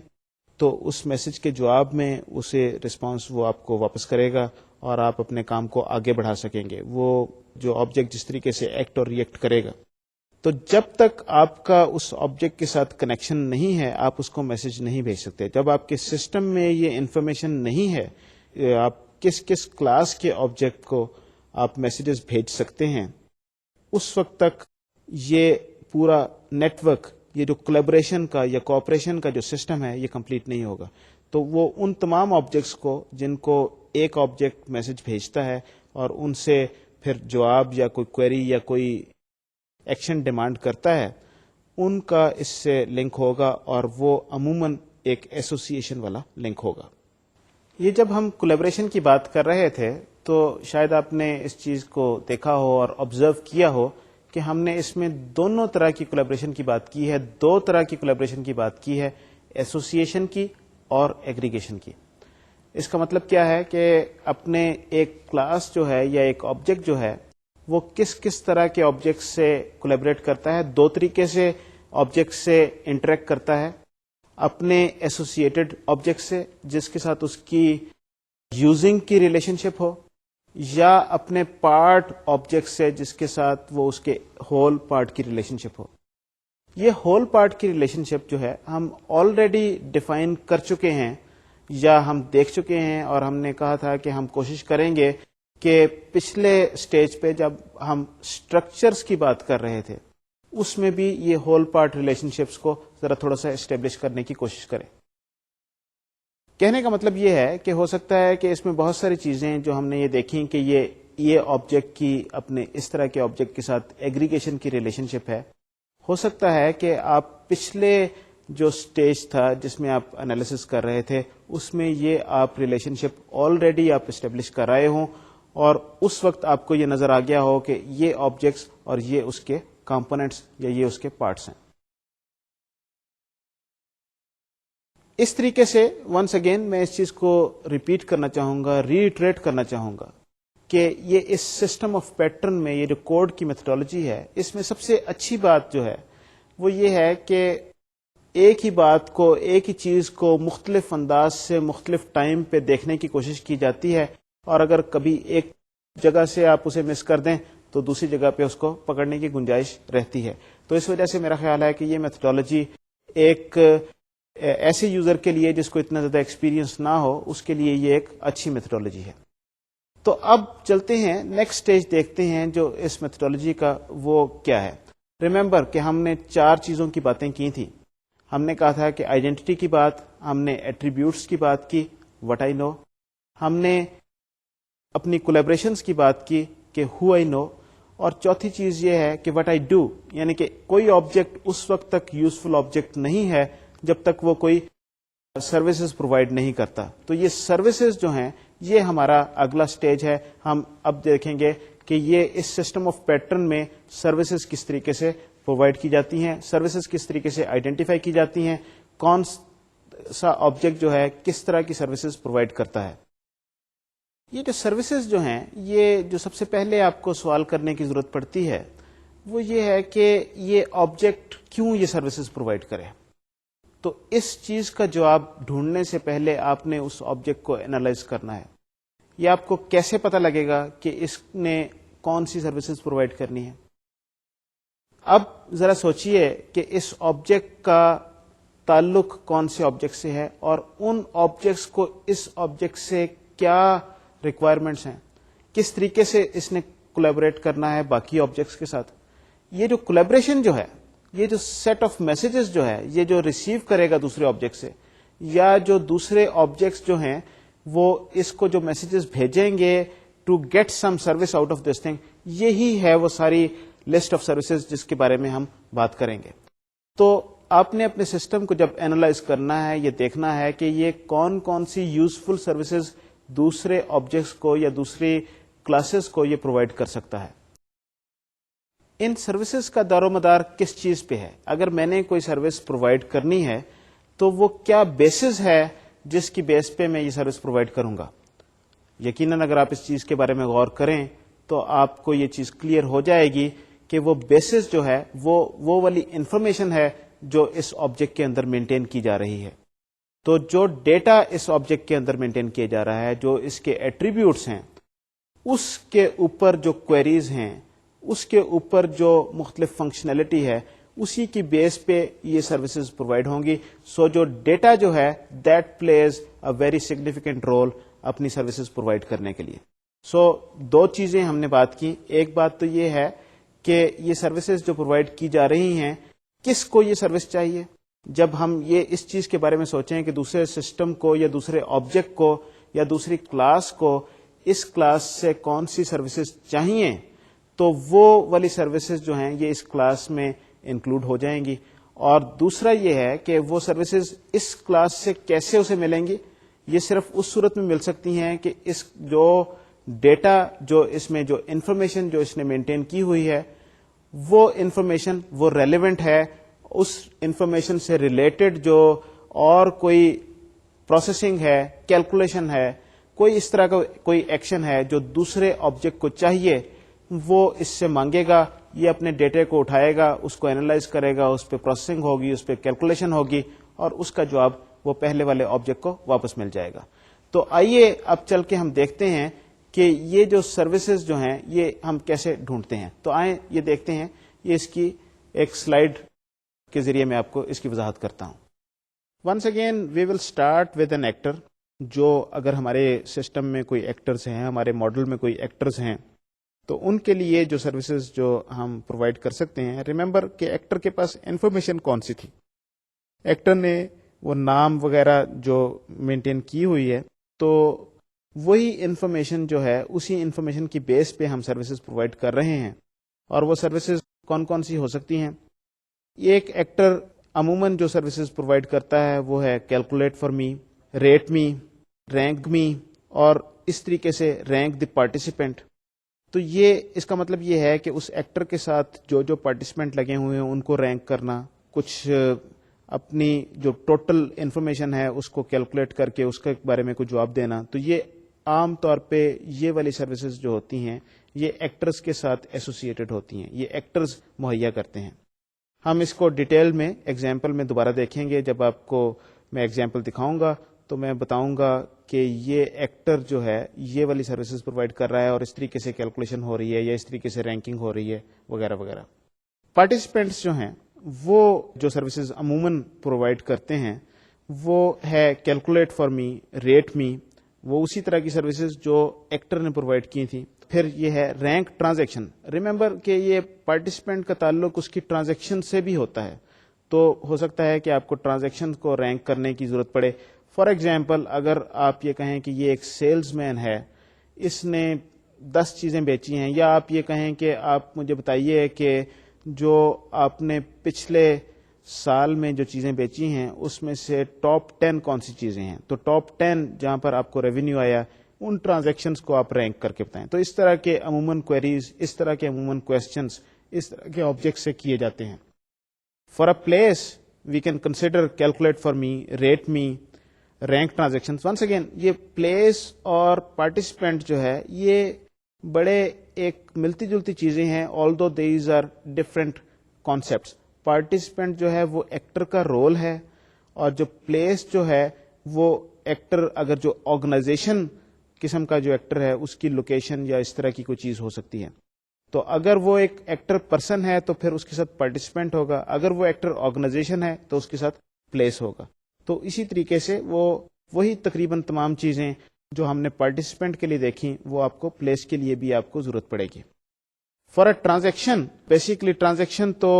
تو اس میسج کے جواب میں اسے رسپانس وہ آپ کو واپس کرے گا اور آپ اپنے کام کو آگے بڑھا سکیں گے. وہ جو آبجیکٹ جس طریقے سے ایکٹ اور ریئیکٹ کرے گا, تو جب تک آپ کا اس آبجیکٹ کے ساتھ کنیکشن نہیں ہے آپ اس کو میسج نہیں بھیج سکتے. جب آپ کے سسٹم میں یہ انفارمیشن نہیں ہے آپ کس کس کلاس کے آبجیکٹ کو آپ میسیجز بھیج سکتے ہیں, اس وقت تک یہ پورا نیٹ ورک, یہ جو کولیبریشن کا یا کوآپریشن کا جو سسٹم ہے یہ کمپلیٹ نہیں ہوگا. تو وہ ان تمام آبجیکٹس کو جن کو ایک آبجیکٹ میسج بھیجتا ہے اور ان سے پھر جواب یا کوئی کوئری یا کوئی ایکشن ڈیمانڈ کرتا ہے, ان کا اس سے لنک ہوگا, اور وہ عموماً ایک ایسوسیشن والا لنک ہوگا. یہ جب ہم کولیبریشن کی بات کر رہے تھے تو شاید آپ نے اس چیز کو دیکھا ہو اور آبزرو کیا ہو کہ ہم نے اس میں دونوں طرح کی کولیبریشن کی بات کی ہے, دو طرح کی کولیبریشن کی بات کی ہے, ایسوسیشن کی اور ایگریگیشن کی. اس کا مطلب کیا ہے کہ اپنے ایک کلاس جو ہے یا ایک آبجیکٹ جو ہے وہ کس کس طرح کے آبجیکٹ سے کولیبریٹ کرتا ہے. دو طریقے سے آبجیکٹ سے انٹریکٹ کرتا ہے, اپنے ایسوسیٹڈ آبجیکٹ سے جس کے ساتھ اس کی یوزنگ کی ریلیشن شپ ہو, یا اپنے پارٹ آبجیکٹ سے جس کے ساتھ وہ اس کے ہول پارٹ کی ریلیشن شپ ہو. یہ ہول پارٹ کی ریلیشن شپ جو ہے ہم آلریڈی ڈیفائن کر چکے ہیں یا ہم دیکھ چکے ہیں, اور ہم نے کہا تھا کہ ہم کوشش کریں گے کہ پچھلے سٹیج پہ جب ہم اسٹرکچرز کی بات کر رہے تھے اس میں بھی یہ ہول پارٹ ریلیشن شپس کو ذرا تھوڑا سا اسٹیبلش کرنے کی کوشش کریں. کہنے کا مطلب یہ ہے کہ ہو سکتا ہے کہ اس میں بہت ساری چیزیں جو ہم نے یہ دیکھیں کہ یہ آبجیکٹ کی اپنے اس طرح کے آبجیکٹ کے ساتھ ایگریگیشن کی ریلیشن شپ ہے. ہو سکتا ہے کہ آپ پچھلے جو سٹیج تھا جس میں آپ انالیسس کر رہے تھے اس میں یہ آپ ریلیشن شپ آلریڈی آپ اسٹیبلش کر رہے ہوں, اور اس وقت آپ کو یہ نظر آ گیا ہو کہ یہ آبجیکٹس اور یہ اس کے کمپوننٹس یا یہ اس کے پارٹس ہیں. اس طریقے سے ونس اگین میں اس چیز کو ریپیٹ کرنا چاہوں گا، ریٹریٹ کرنا چاہوں گا کہ یہ اس سسٹم آف پیٹرن میں یہ جو کوڈ کی میتھڈالوجی ہے، اس میں سب سے اچھی بات جو ہے وہ یہ ہے کہ ایک ہی بات کو، ایک ہی چیز کو مختلف انداز سے مختلف ٹائم پہ دیکھنے کی کوشش کی جاتی ہے، اور اگر کبھی ایک جگہ سے آپ اسے مس کر دیں تو دوسری جگہ پہ اس کو پکڑنے کی گنجائش رہتی ہے. تو اس وجہ سے میرا خیال ہے کہ یہ میتھڈالوجی ایک ایسے یوزر کے لیے جس کو اتنا زیادہ ایکسپیرینس نہ ہو، اس کے لیے یہ ایک اچھی میتھڈالوجی ہے. تو اب چلتے ہیں نیکسٹ سٹیج، دیکھتے ہیں جو اس میتھڈالوجی کا وہ کیا ہے. ریمبر کہ ہم نے 4 چیزوں کی باتیں کی تھیں. ہم نے کہا تھا کہ آئیڈینٹی کی بات، ہم نے ایٹریبیوٹس کی بات کی، وٹ آئی نو، ہم نے اپنی کولیبریشنز کی بات کی کہ ہو آئی نو، اور چوتھی چیز یہ ہے کہ وٹ آئی ڈو، یعنی کہ کوئی آبجیکٹ اس وقت تک یوزفل آبجیکٹ نہیں ہے جب تک وہ کوئی سروسز پرووائڈ نہیں کرتا. تو یہ سروسز جو ہیں یہ ہمارا اگلا سٹیج ہے. ہم اب دیکھیں گے کہ یہ اس سسٹم آف پیٹرن میں سروسز کس طریقے سے پرووائڈ کی جاتی ہیں، سروسز کس طریقے سے آئیڈینٹیفائی کی جاتی ہیں، کون سا آبجیکٹ جو ہے کس طرح کی سروسز پرووائڈ کرتا ہے. یہ جو سروسز جو ہیں، یہ جو سب سے پہلے آپ کو سوال کرنے کی ضرورت پڑتی ہے وہ یہ ہے کہ یہ آبجیکٹ کیوں یہ سروسز پرووائڈ کرے. تو اس چیز کا جواب ڈھونڈنے سے پہلے آپ نے اس آبجیکٹ کو انالائز کرنا ہے. یہ آپ کو کیسے پتہ لگے گا کہ اس نے کون سی سروسز پرووائڈ کرنی ہے. اب ذرا سوچئے کہ اس آبجیکٹ کا تعلق کون سے آبجیکٹ سے ہے، اور ان آبجیکٹس کو اس آبجیکٹ سے کیا ریکوائرمنٹس ہیں، کس طریقے سے اس نے کولیبریٹ کرنا ہے باقی آبجیکٹس کے ساتھ. یہ جو کولیبریشن جو ہے، یہ جو سیٹ آف میسجز جو ہے، یہ جو ریسیو کرے گا دوسرے آبجیکٹ سے، یا جو دوسرے آبجیکٹس جو ہیں وہ اس کو جو میسجز بھیجیں گے to get some service out of this thing, یہی ہے وہ ساری لسٹ آف سروسز جس کے بارے میں ہم بات کریں گے. تو آپ نے اپنے سسٹم کو جب اینالائز کرنا ہے، یہ دیکھنا ہے کہ یہ کون کون سی یوزفل سروسز دوسرے آبجیکٹس کو یا دوسری کلاسز کو یہ پرووائڈ کر سکتا ہے. ان سروسز کا دار و مدار کس چیز پہ ہے؟ اگر میں نے کوئی سروس پرووائڈ کرنی ہے تو وہ کیا بیسز ہے جس کی بیس پہ میں یہ سروس پرووائڈ کروں گا. یقیناً اگر آپ اس چیز کے بارے میں غور کریں تو آپ کو یہ چیز کلیئر ہو جائے گی کہ وہ بیسز جو ہے وہ والی انفارمیشن ہے جو اس آبجیکٹ کے اندر مینٹین کی جا رہی ہے. تو جو ڈیٹا اس آبجیکٹ کے اندر مینٹین کیا جا رہا ہے، جو اس کے ایٹریبیوٹس ہیں، اس کے اوپر جو کوئریز ہیں، اس کے اوپر جو مختلف فنکشنلٹی ہے، اسی کی بیس پہ یہ سروسز پرووائڈ ہوں گی. سو جو ڈیٹا جو ہے that plays a very significant role اپنی سروسز پرووائڈ کرنے کے لیے. سو 2 چیزیں ہم نے بات کی. ایک بات تو یہ ہے کہ یہ سروسز جو پرووائڈ کی جا رہی ہیں، کس کو یہ سروس چاہیے. جب ہم یہ اس چیز کے بارے میں سوچیں کہ دوسرے سسٹم کو یا دوسرے آبجیکٹ کو یا دوسری کلاس کو اس کلاس سے کون سی سروسز چاہیے، تو وہ والی سروسز جو ہیں یہ اس کلاس میں انکلوڈ ہو جائیں گی. اور دوسرا یہ ہے کہ وہ سروسز اس کلاس سے کیسے اسے ملیں گی. یہ صرف اس صورت میں مل سکتی ہیں کہ اس جو ڈیٹا، جو اس میں جو انفارمیشن جو اس نے مینٹین کی ہوئی ہے، وہ انفارمیشن وہ ریلیونٹ ہے. اس انفارمیشن سے ریلیٹڈ جو اور کوئی پروسیسنگ ہے، کیلکولیشن ہے، کوئی اس طرح کا کوئی ایکشن ہے جو دوسرے آبجیکٹ کو چاہیے، وہ اس سے مانگے گا. یہ اپنے ڈیٹا کو اٹھائے گا، اس کو اینالائز کرے گا، اس پہ پروسیسنگ ہوگی، اس پہ کیلکولیشن ہوگی، اور اس کا جواب وہ پہلے والے آبجیکٹ کو واپس مل جائے گا. تو آئیے اب چل کے ہم دیکھتے ہیں کہ یہ جو سروسز جو ہیں یہ ہم کیسے ڈھونڈتے ہیں. تو آئیں یہ دیکھتے ہیں. یہ اس کی ایک سلائیڈ کے ذریعے میں آپ کو اس کی وضاحت کرتا ہوں. Once again we will start with an actor. جو اگر ہمارے سسٹم میں کوئی ایکٹرز ہیں، ہمارے ماڈل میں کوئی ایکٹرز ہیں، تو ان کے لیے جو سروسز جو ہم پرووائڈ کر سکتے ہیں، ریممبر کہ ایکٹر کے پاس انفارمیشن کون سی تھی. ایکٹر نے وہ نام وغیرہ جو مینٹین کی ہوئی ہے، تو وہی انفارمیشن جو ہے اسی انفارمیشن کی بیس پہ ہم سروسز پرووائڈ کر رہے ہیں. اور وہ سروسز کون کون سی ہو سکتی ہیں؟ ایک ایکٹر عموماً جو سروسز پرووائڈ کرتا ہے وہ ہے calculate for me, rate me, rank me, اور اس طریقے سے رینک دی پارٹیسپینٹ. تو یہ اس کا مطلب یہ ہے کہ اس ایکٹر کے ساتھ جو پارٹیسپینٹ لگے ہوئے ہیں ان کو رینک کرنا، کچھ اپنی جو ٹوٹل انفارمیشن ہے اس کو کیلکولیٹ کر کے اس کے بارے میں کوئی جواب دینا. تو یہ عام طور پہ یہ والی سروسز جو ہوتی ہیں یہ ایکٹرز کے ساتھ ایسوسیٹڈ ہوتی ہیں, یہ ایکٹرز مہیا کرتے ہیں. ہم اس کو ڈیٹیل میں ایگزامپل میں دوبارہ دیکھیں گے. جب آپ کو میں ایگزامپل دکھاؤں گا تو میں بتاؤں گا کہ یہ ایکٹر جو ہے یہ والی سروسز پرووائڈ کر رہا ہے اور اس طریقے سے کیلکولیشن ہو رہی ہے یا اس طریقے سے رینکنگ ہو رہی ہے وغیرہ وغیرہ. پارٹیسپینٹس جو ہیں وہ جو سروسز عموماً پرووائڈ کرتے ہیں وہ ہے کیلکولیٹ فار می, ریٹ می, وہ اسی طرح کی سروسز جو ایکٹر نے پرووائڈ کی تھی. پھر یہ ہے رینک ٹرانزیکشن. ریمبر کہ یہ پارٹیسپینٹ کا تعلق اس کی ٹرانزیکشن سے بھی ہوتا ہے, تو ہو سکتا ہے کہ آپ کو ٹرانزیکشن کو رینک کرنے کی ضرورت پڑے. فار ایگزامپل اگر آپ یہ کہیں کہ یہ ایک سیلز مین ہے, اس نے 10 چیزیں بیچی ہیں, یا آپ یہ کہیں کہ آپ مجھے بتائیے کہ جو آپ نے پچھلے سال میں جو چیزیں بیچی ہیں اس میں سے ٹاپ 10 کون سی چیزیں ہیں, تو ٹاپ 10 جہاں پر آپ کو ریونیو آیا ان ٹرانزیکشنز کو آپ رینک کر کے بتائیں. تو اس طرح کے عموماً کوئریز, اس طرح کے عموماً کویسچنز اس طرح کے آبجیکٹ سے کیے جاتے ہیں. For a place we can consider calculate for me, rate me, rank transaction. Once again یہ پلیس اور پارٹیسپینٹ جو ہے یہ بڑے ایک ملتی جلتی چیزیں ہیں, although these are different concepts. Participant جو ہے وہ ایکٹر کا رول ہے, اور جو پلیس جو ہے وہ ایکٹر, اگر جو آرگنائزیشن قسم کا جو ایکٹر ہے اس کی لوکیشن یا اس طرح کی کوئی چیز ہو سکتی ہے. تو اگر وہ ایک ایکٹر پرسن ہے تو پھر اس کے ساتھ پارٹیسپینٹ ہوگا, اگر وہ ایکٹر آرگنائزیشن ہے تو اس کے ساتھ پلیس ہوگا. تو اسی طریقے سے وہی تقریباً تمام چیزیں جو ہم نے پارٹیسپینٹ کے لیے دیکھی وہ آپ کو پلیس کے لیے بھی آپ کو ضرورت پڑے گی. For a transaction, basically transaction تو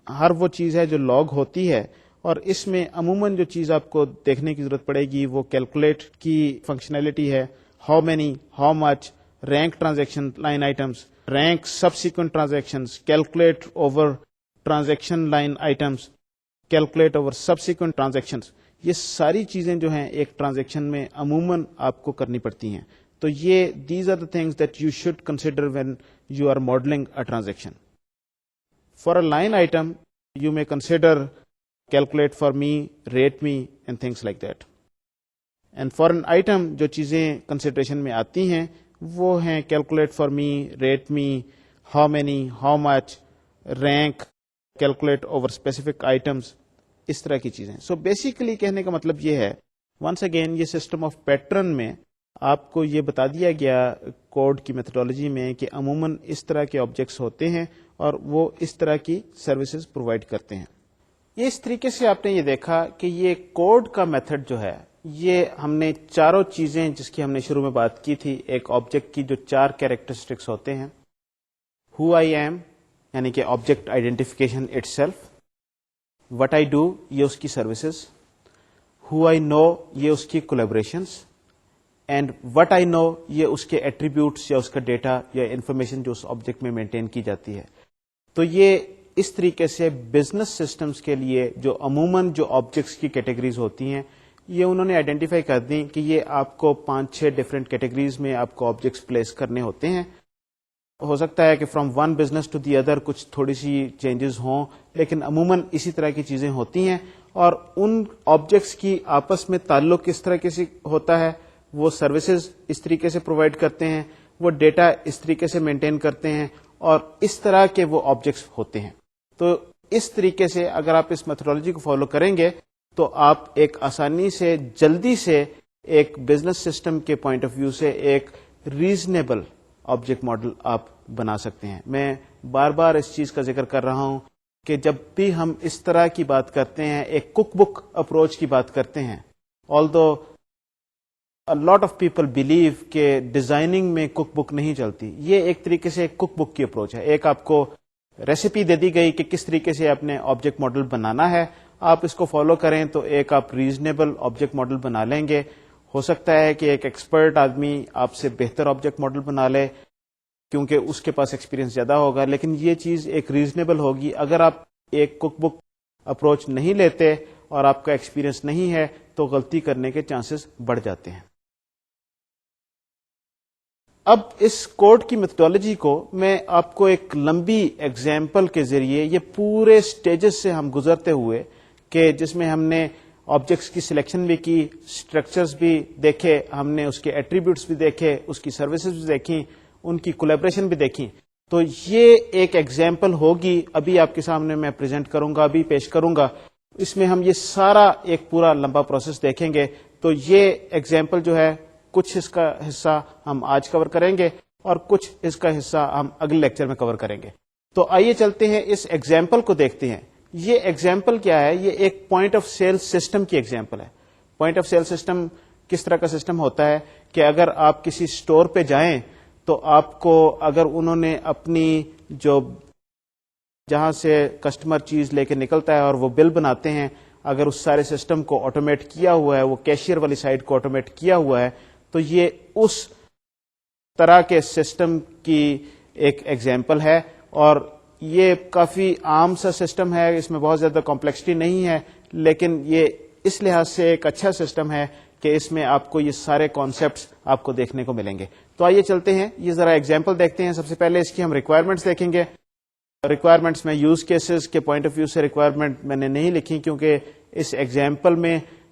ہر وہ چیز ہے جو لاگ ہوتی ہے, اور اس میں عموماً جو چیز آپ کو دیکھنے کی ضرورت پڑے گی وہ کیلکولیٹ کی فنکشنلٹی ہے. How many, how much, rank transaction line items, rank subsequent transactions, calculate over transaction line items, calculate over subsequent transactions. یہ ساری چیزیں جو ہیں ایک ٹرانزیکشن میں عموماً آپ کو کرنی پڑتی ہیں. تو یہ these are the things that you should consider when you are modelling a transaction. For a line item you may consider calculate for me, rate me and things like that. And for an item جو چیزیں consideration میں آتی ہیں وہ ہیں calculate for me, rate me, how many, how much, rank, calculate over specific items, اس طرح کی چیزیں. So basically کہنے کا مطلب یہ ہے, once again یہ system of pattern میں آپ کو یہ بتا دیا گیا کوڈ کی میتھڈالوجی میں کہ عموماً اس طرح کے آبجیکٹس ہوتے ہیں اور وہ اس طرح کی سروسز پرووائڈ کرتے ہیں. یہ اس طریقے سے آپ نے یہ دیکھا کہ یہ کوڈ کا میتھڈ جو ہے یہ ہم نے چاروں چیزیں جس کی ہم نے شروع میں بات کی تھی, ایک آبجیکٹ کی جو 4 کیریکٹرسٹکس ہوتے ہیں, ہو آئی ایم یعنی کہ object identification it self, what I do یہ اس کی سروسز, ہو آئی نو یہ اس کی کولیبریشنس, اینڈ وٹ آئی نو یہ اس کے ایٹریبیوٹس یا اس کا ڈیٹا یا انفارمیشن جو اس آبجیکٹ میں مینٹین کی جاتی ہے. تو یہ اس طریقے سے بزنس سسٹمز کے لیے جو عموماً جو آبجیکٹس کی کیٹیگریز ہوتی ہیں یہ انہوں نے آئیڈینٹیفائی کر دی کہ یہ آپ کو 5-6 ڈفرینٹ کیٹیگریز میں آپ کو آبجیکٹس پلیس کرنے ہوتے ہیں. ہو سکتا ہے کہ from one business to the other کچھ تھوڑی سی چینجز ہوں, لیکن عموماً اسی طرح کی چیزیں ہوتی ہیں, اور ان آبجیکٹس کی آپس میں تعلق کس طرح سے ہوتا ہے, وہ سروسز اس طریقے سے پرووائڈ کرتے ہیں, وہ ڈیٹا اس طریقے سے مینٹین کرتے ہیں, اور اس طرح کے وہ آبجیکٹس ہوتے ہیں. تو اس طریقے سے اگر آپ اس میتھڈالوجی کو فالو کریں گے تو آپ ایک آسانی سے جلدی سے ایک بزنس سسٹم کے پوائنٹ آف ویو سے ایک ریزنیبل آبجیکٹ ماڈل آپ بنا سکتے ہیں. میں بار بار اس چیز کا ذکر کر رہا ہوں کہ جب بھی ہم اس طرح کی بات کرتے ہیں, ایک کک بک اپروچ کی بات کرتے ہیں, although a lot of people believe کہ ڈیزائننگ میں کک بک نہیں چلتی, یہ ایک طریقے سے کک بک کی اپروچ ہے. ایک آپ کو ریسیپی دے دی گئی کہ کس طریقے سے اپنے آبجیکٹ ماڈل بنانا ہے, آپ اس کو فالو کریں تو ایک آپ ریزنیبل آبجیکٹ ماڈل بنا لیں گے. ہو سکتا ہے کہ ایک ایکسپرٹ آدمی آپ سے بہتر آبجیکٹ ماڈل بنا لے کیونکہ اس کے پاس ایکسپیرینس زیادہ ہوگا, لیکن یہ چیز ایک ریزنیبل ہوگی. اگر آپ ایک کک بک اپروچ نہیں لیتے اور آپ کا ایکسپیرینس نہیں ہے تو غلطی کرنے کے چانسز بڑھ جاتے ہیں. اب اس کوڈ کی میتھڈالوجی کو میں آپ کو ایک لمبی ایگزامپل کے ذریعے یہ پورے سٹیجز سے ہم گزرتے ہوئے کہ جس میں ہم نے آبجیکٹس کی سلیکشن بھی کی, اسٹرکچرز بھی دیکھے, ہم نے اس کے ایٹریبیوٹس بھی دیکھے, اس کی سروسز بھی دیکھیں, ان کی کولیبریشن بھی دیکھی. تو یہ ایک ایگزامپل ہوگی, ابھی آپ کے سامنے میں پریزنٹ کروں گا, ابھی پیش کروں گا. اس میں ہم یہ سارا ایک پورا لمبا پروسیس دیکھیں گے. تو یہ ایگزامپل جو ہے, کچھ اس کا حصہ ہم آج کور کریں گے اور کچھ اس کا حصہ ہم اگلے لیکچر میں کور کریں گے. تو آئیے چلتے ہیں اس ایگزامپل کو دیکھتے ہیں. یہ ایگزامپل کیا ہے؟ یہ ایک پوائنٹ آف سیل سسٹم کی ایگزامپل ہے. پوائنٹ آف سیل سسٹم کس طرح کا سسٹم ہوتا ہے کہ اگر آپ کسی اسٹور پہ جائیں تو آپ کو اگر انہوں نے اپنی جو جہاں سے کسٹمر چیز لے کے نکلتا ہے اور وہ بل بناتے ہیں, اگر اس سارے سسٹم کو آٹومیٹ کیا ہوا ہے, وہ کیشیئر والی سائڈ کو آٹومیٹ کیا ہوا ہے, تو یہ اس طرح کے سسٹم کی ایک ایگزامپل ہے. اور یہ کافی عام سا سسٹم ہے, اس میں بہت زیادہ کمپلیکسٹی نہیں ہے, لیکن یہ اس لحاظ سے ایک اچھا سسٹم ہے کہ اس میں آپ کو یہ سارے کانسیپٹس آپ کو دیکھنے کو ملیں گے. تو آئیے چلتے ہیں, یہ ذرا ایگزامپل دیکھتے ہیں. سب سے پہلے اس کی ہم ریکوائرمنٹس دیکھیں گے. ریکوائرمنٹس میں یوز کیسز کے پوائنٹ آف ویو سے ریکوائرمنٹ میں نے نہیں لکھی, کیونکہ اس ایگزامپل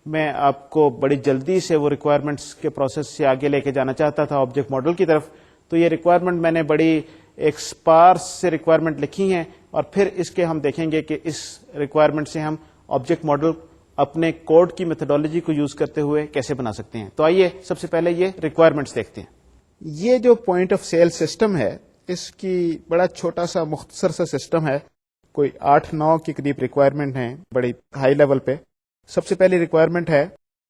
میں آپ کو بڑی جلدی سے وہ ریکوائرمنٹس کے پروسیس سے آگے لے کے جانا چاہتا تھا آبجیکٹ ماڈل کی طرف. تو یہ ریکوائرمنٹ میں نے بڑی ایک سپارس سے ریکوائرمنٹ لکھی ہیں, اور پھر اس کے ہم دیکھیں گے کہ اس ریکوائرمنٹ سے ہم آبجیکٹ ماڈل اپنے کوڈ کی میتھڈالوجی کو یوز کرتے ہوئے کیسے بنا سکتے ہیں. تو آئیے سب سے پہلے یہ ریکوائرمنٹس دیکھتے ہیں. یہ جو پوائنٹ آف سیل سسٹم ہے, اس کی بڑا چھوٹا سا مختصر سا سسٹم ہے, کوئی 8-9 کے قریب ریکوائرمنٹ ہیں بڑی ہائی لیول پہ. سب سے پہلی ریکوائرمنٹ ہے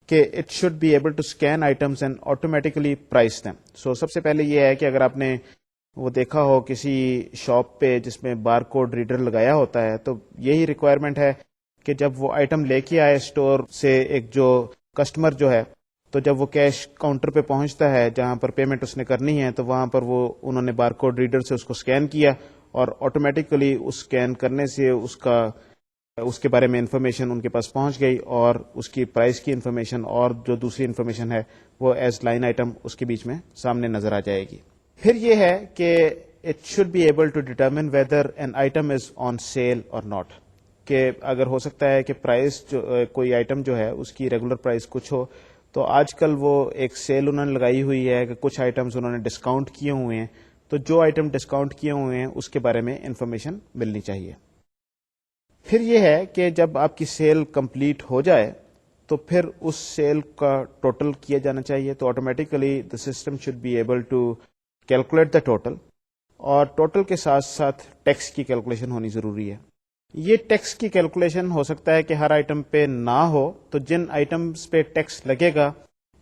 کہ it should be able to scan items and automatically price them. So سب سے پہلے یہ ہے کہ اگر آپ نے وہ دیکھا ہو کسی شاپ پہ جس میں بار کوڈ ریڈر لگایا ہوتا ہے, تو یہی ریکوائرمنٹ ہے کہ جب وہ آئٹم لے کے آئے اسٹور سے, ایک جو کسٹمر جو ہے, تو جب وہ کیش کاؤنٹر پہ پہنچتا ہے جہاں پر پیمنٹ اس نے کرنی ہے, تو وہاں پر وہ انہوں نے بار کوڈ ریڈر سے اس کو اسکین کیا, اور آٹومیٹیکلی اس اسکین کرنے سے اس کے بارے میں انفارمیشن ان کے پاس پہنچ گئی, اور اس کی پرائس کی انفارمیشن اور جو دوسری انفارمیشن ہے وہ ایز لائن آئٹم اس کے بیچ میں سامنے نظر آ جائے گی. پھر یہ ہے کہ it should be able to determine whether an item is on sale or not, کہ اگر ہو سکتا ہے کہ پرائس جو کوئی آئٹم جو ہے اس کی ریگولر پرائس کچھ ہو, تو آج کل وہ ایک سیل انہوں نے لگائی ہوئی ہے کہ کچھ آئٹمز انہوں نے ڈسکاؤنٹ کیے ہوئے ہیں, تو جو آئٹم ڈسکاؤنٹ کیے ہوئے ہیں اس کے بارے میں انفارمیشن ملنی چاہیے. پھر یہ ہے کہ جب آپ کی سیل کمپلیٹ ہو جائے تو پھر اس سیل کا ٹوٹل کیا جانا چاہیے. تو automatically the system should be able to calculate the total, اور ٹوٹل کے ساتھ ساتھ ٹیکس کی کیلکولیشن ہونی ضروری ہے. یہ ٹیکس کی کیلکولیشن ہو سکتا ہے کہ ہر آئٹم پہ نہ ہو, تو جن آئٹمس پہ ٹیکس لگے گا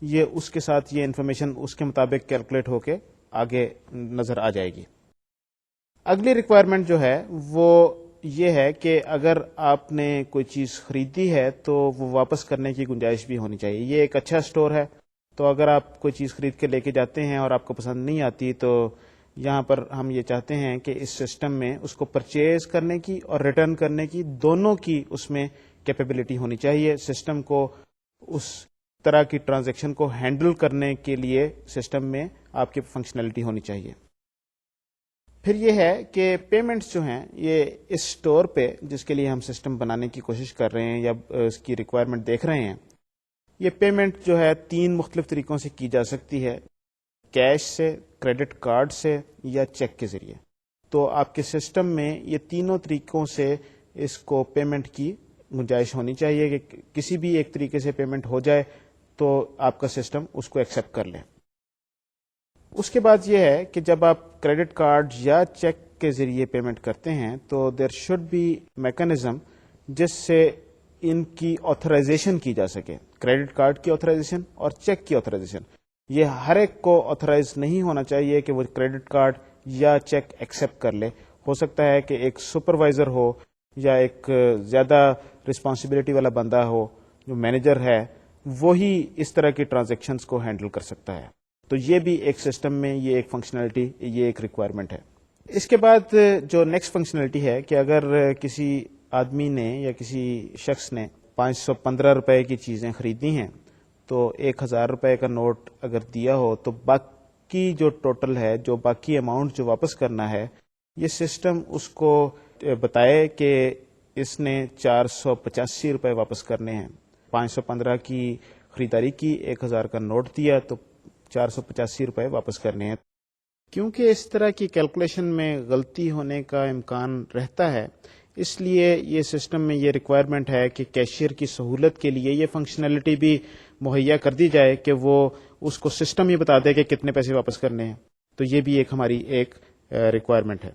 یہ اس کے ساتھ یہ انفارمیشن اس کے مطابق کیلکولیٹ ہو کے آگے نظر آ جائے گی. اگلی ریکوائرمنٹ جو ہے وہ یہ ہے کہ اگر آپ نے کوئی چیز خریدی ہے تو وہ واپس کرنے کی گنجائش بھی ہونی چاہیے. یہ ایک اچھا اسٹور ہے, تو اگر آپ کوئی چیز خرید کے لے کے جاتے ہیں اور آپ کو پسند نہیں آتی, تو یہاں پر ہم یہ چاہتے ہیں کہ اس سسٹم میں اس کو پرچیز کرنے کی اور ریٹرن کرنے کی دونوں کی اس میں کیپیبلٹی ہونی چاہیے. سسٹم کو اس طرح کی ٹرانزیکشن کو ہینڈل کرنے کے لیے سسٹم میں آپ کی فنکشنلٹی ہونی چاہیے. پھر یہ ہے کہ پیمنٹس جو ہیں یہ اس اسٹور پہ جس کے لیے ہم سسٹم بنانے کی کوشش کر رہے ہیں یا اس کی ریکوائرمنٹ دیکھ رہے ہیں, یہ پیمنٹ جو ہے 3 مختلف طریقوں سے کی جا سکتی ہے, کیش سے, کریڈٹ کارڈ سے یا چیک کے ذریعے. تو آپ کے سسٹم میں یہ تینوں طریقوں سے اس کو پیمنٹ کی گنجائش ہونی چاہیے کہ کسی بھی ایک طریقے سے پیمنٹ ہو جائے تو آپ کا سسٹم اس کو ایکسیپٹ کر لے. اس کے بعد یہ ہے کہ جب آپ کریڈٹ کارڈ یا چیک کے ذریعے پیمنٹ کرتے ہیں تو دیر شوڈ بی میکانزم جس سے ان کی آتھرائزیشن کی جا سکے. کریڈٹ کارڈ کی آتھرائزیشن اور چیک کی آتھرائزیشن, یہ ہر ایک کو آتھرائز نہیں ہونا چاہیے کہ وہ کریڈٹ کارڈ یا چیک ایکسیپٹ کر لے. ہو سکتا ہے کہ ایک سپروائزر ہو یا ایک زیادہ رسپانسبلٹی والا بندہ ہو, جو مینیجر ہے, وہی اس طرح کی ٹرانزیکشنز کو ہینڈل کر سکتا ہے. تو یہ بھی ایک سسٹم میں یہ ایک فنکشنلٹی, یہ ایک ریکوائرمنٹ ہے. اس کے بعد جو نیکسٹ فنکشنلٹی ہے کہ اگر کسی آدمی نے یا کسی شخص نے 515 روپے کی چیزیں خریدی ہیں تو 1000 روپے کا نوٹ اگر دیا ہو تو باقی جو ٹوٹل ہے, جو باقی اماؤنٹ جو واپس کرنا ہے, یہ سسٹم اس کو بتائے کہ اس نے 485 روپے واپس کرنے ہیں. 515 کی خریداری کی, 1000 کا نوٹ دیا تو 485 روپے واپس کرنے ہیں. کیونکہ اس طرح کی کیلکولیشن میں غلطی ہونے کا امکان رہتا ہے, اس لیے یہ سسٹم میں یہ ریکوائرمنٹ ہے کہ کیشیئر کی سہولت کے لیے یہ فنکشنلٹی بھی مہیا کر دی جائے کہ وہ اس کو سسٹم ہی بتا دے کہ کتنے پیسے واپس کرنے ہیں. تو یہ بھی ہماری ایک ریکوائرمنٹ ہے.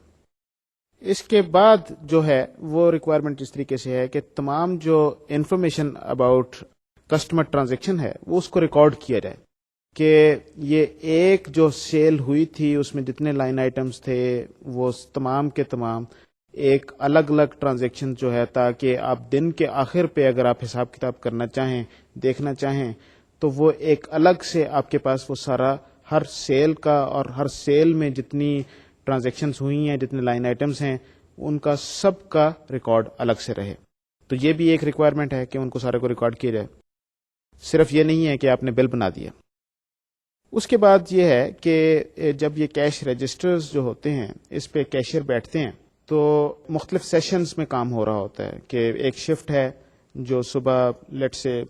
اس کے بعد جو ہے وہ ریکوائرمنٹ اس طریقے سے ہے کہ تمام جو انفارمیشن اباؤٹ کسٹمر ٹرانزیکشن ہے وہ اس کو ریکارڈ کیا جائے, کہ یہ ایک جو سیل ہوئی تھی اس میں جتنے لائن آئٹمس تھے وہ تمام کے تمام ایک الگ الگ ٹرانزیکشن جو ہے, تاکہ آپ دن کے آخر پہ اگر آپ حساب کتاب کرنا چاہیں, دیکھنا چاہیں, تو وہ ایک الگ سے آپ کے پاس وہ سارا ہر سیل کا اور ہر سیل میں جتنی ٹرانزیکشنز ہوئی ہیں, جتنے لائن آئٹمس ہیں, ان کا سب کا ریکارڈ الگ سے رہے. تو یہ بھی ایک ریکوائرمنٹ ہے کہ ان کو سارے کو ریکارڈ کیا جائے. صرف یہ نہیں ہے کہ آپ نے بل بنا دیا. اس کے بعد یہ ہے کہ جب یہ کیش رجسٹرز جو ہوتے ہیں اس پہ کیشیئر بیٹھتے ہیں تو مختلف سیشنز میں کام ہو رہا ہوتا ہے, کہ ایک شفٹ ہے جو صبح لیٹ سے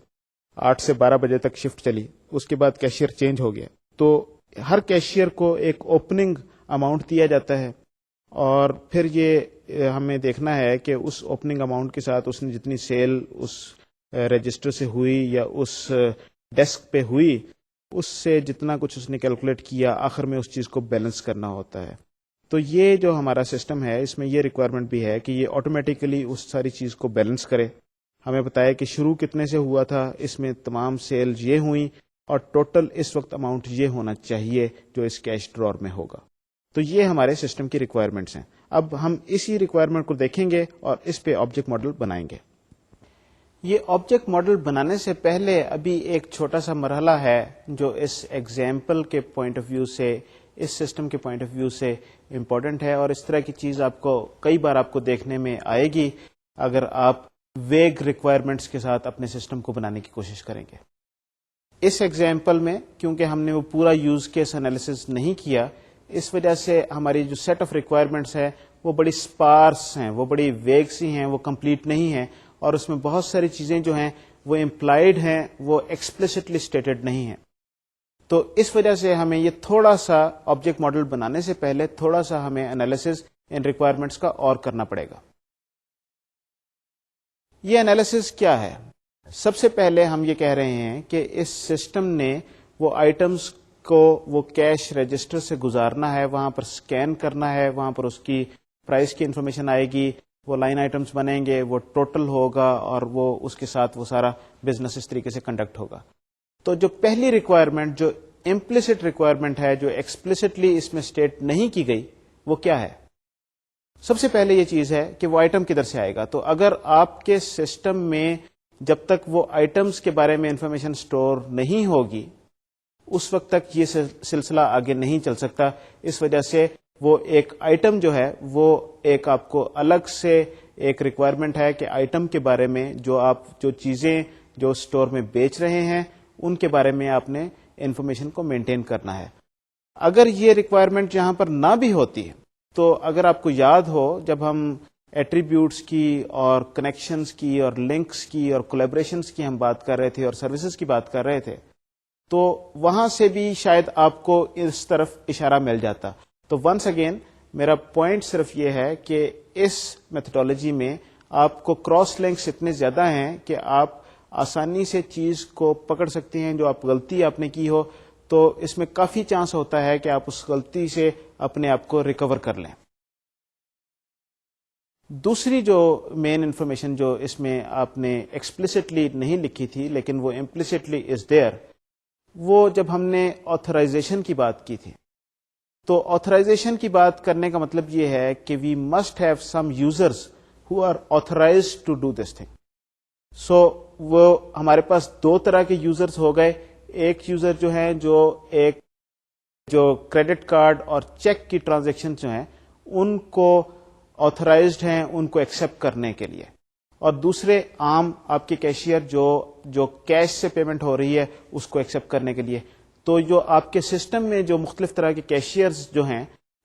8 سے 12 بجے تک شفٹ چلی, اس کے بعد کیشیئر چینج ہو گیا, تو ہر کیشیئر کو ایک اوپننگ اماؤنٹ دیا جاتا ہے, اور پھر یہ ہمیں دیکھنا ہے کہ اس اوپننگ اماؤنٹ کے ساتھ اس نے جتنی سیل اس رجسٹر سے ہوئی یا اس ڈیسک پہ ہوئی, اس سے جتنا کچھ اس نے کیلکولیٹ کیا, آخر میں اس چیز کو بیلنس کرنا ہوتا ہے. تو یہ جو ہمارا سسٹم ہے اس میں یہ ریکوائرمنٹ بھی ہے کہ یہ آٹومیٹیکلی اس ساری چیز کو بیلنس کرے, ہمیں بتائے کہ شروع کتنے سے ہوا تھا, اس میں تمام سیل یہ ہوئیں, اور ٹوٹل اس وقت اماؤنٹ یہ ہونا چاہیے جو اس کیش ڈرار میں ہوگا. تو یہ ہمارے سسٹم کی ریکوائرمنٹس ہیں. اب ہم اسی ریکوائرمنٹ کو دیکھیں گے اور اس پہ آبجیکٹ ماڈل بنائیں گے. یہ آبجیکٹ ماڈل بنانے سے پہلے ابھی ایک چھوٹا سا مرحلہ ہے جو اس ایگزامپل کے پوائنٹ آف ویو سے, اس سسٹم کے پوائنٹ آف ویو سے امپورٹنٹ ہے, اور اس طرح کی چیز آپ کو کئی بار آپ کو دیکھنے میں آئے گی اگر آپ ویگ ریکوائرمنٹس کے ساتھ اپنے سسٹم کو بنانے کی کوشش کریں گے. اس ایگزامپل میں کیونکہ ہم نے وہ پورا یوز کیس انالیسس نہیں کیا, اس وجہ سے ہماری جو سیٹ آف ریکوائرمنٹس ہے وہ بڑی اسپارس ہیں, وہ بڑی ویگ سی ہیں, وہ کمپلیٹ نہیں ہیں, اور اس میں بہت ساری چیزیں جو ہیں وہ امپلائڈ ہیں, وہ ایکسپلسٹلی اسٹیٹڈ نہیں ہیں. تو اس وجہ سے ہمیں یہ تھوڑا سا آبجیکٹ ماڈل بنانے سے پہلے تھوڑا سا ہمیں انالیسس ان ریکوائرمنٹس کا اور کرنا پڑے گا. یہ انالیسس کیا ہے؟ سب سے پہلے ہم یہ کہہ رہے ہیں کہ اس سسٹم نے وہ آئٹمس کو وہ کیش رجسٹر سے گزارنا ہے, وہاں پر سکین کرنا ہے, وہاں پر اس کی پرائس کی انفارمیشن آئے گی, وہ لائن آئٹمس بنیں گے, وہ ٹوٹل ہوگا, اور وہ اس کے ساتھ وہ سارا بزنس اس طریقے سے کنڈکٹ ہوگا. تو جو پہلی ریکوائرمنٹ, جو امپلیسٹ ریکوائرمنٹ ہے, جو ایکسپلسٹلی اس میں اسٹیٹ نہیں کی گئی, وہ کیا ہے؟ سب سے پہلے یہ چیز ہے کہ وہ آئٹم کدھر سے آئے گا. تو اگر آپ کے سسٹم میں جب تک وہ آئٹمس کے بارے میں انفارمیشن سٹور نہیں ہوگی اس وقت تک یہ سلسلہ آگے نہیں چل سکتا. اس وجہ سے وہ ایک آئٹم جو ہے وہ ایک آپ کو الگ سے ایک ریکوائرمنٹ ہے کہ آئٹم کے بارے میں جو چیزیں جو سٹور میں بیچ رہے ہیں ان کے بارے میں آپ نے انفارمیشن کو مینٹین کرنا ہے. اگر یہ ریکوائرمنٹ یہاں پر نہ بھی ہوتی ہے تو اگر آپ کو یاد ہو جب ہم ایٹریبیوٹس کی اور کنیکشنز کی اور لنکس کی اور کولیبریشنز کی ہم بات کر رہے تھے اور سروسز کی بات کر رہے تھے تو وہاں سے بھی شاید آپ کو اس طرف اشارہ مل جاتا. تو ونس اگین میرا پوائنٹ صرف یہ ہے کہ اس میتھڈالوجی میں آپ کو کراس لنکس اتنے زیادہ ہیں کہ آپ آسانی سے چیز کو پکڑ سکتے ہیں. جو آپ غلطی آپ نے کی ہو تو اس میں کافی چانس ہوتا ہے کہ آپ اس غلطی سے اپنے آپ کو ریکور کر لیں. دوسری جو مین انفارمیشن جو اس میں آپ نے ایکسپلسٹلی نہیں لکھی تھی لیکن وہ امپلسٹلی از دیئر, وہ جب ہم نے آتھرائزیشن کی بات کی تھی. تو آتھرائزیشن کی بات کرنے کا مطلب یہ ہے کہ we must have some users who are authorized to do this thing. So وہ ہمارے پاس دو طرح کے یوزرز ہو گئے. ایک یوزر جو ہیں جو کریڈٹ کارڈ اور چیک کی ٹرانزیکشن جو ہیں ان کو آتھرائزڈ ہیں ان کو ایکسپٹ کرنے کے لیے, اور دوسرے عام آپ کے کیشیئر جو کیش سے پیمنٹ ہو رہی ہے اس کو ایکسپٹ کرنے کے لیے. تو جو آپ کے سسٹم میں جو مختلف طرح کے کیشیئرز جو ہیں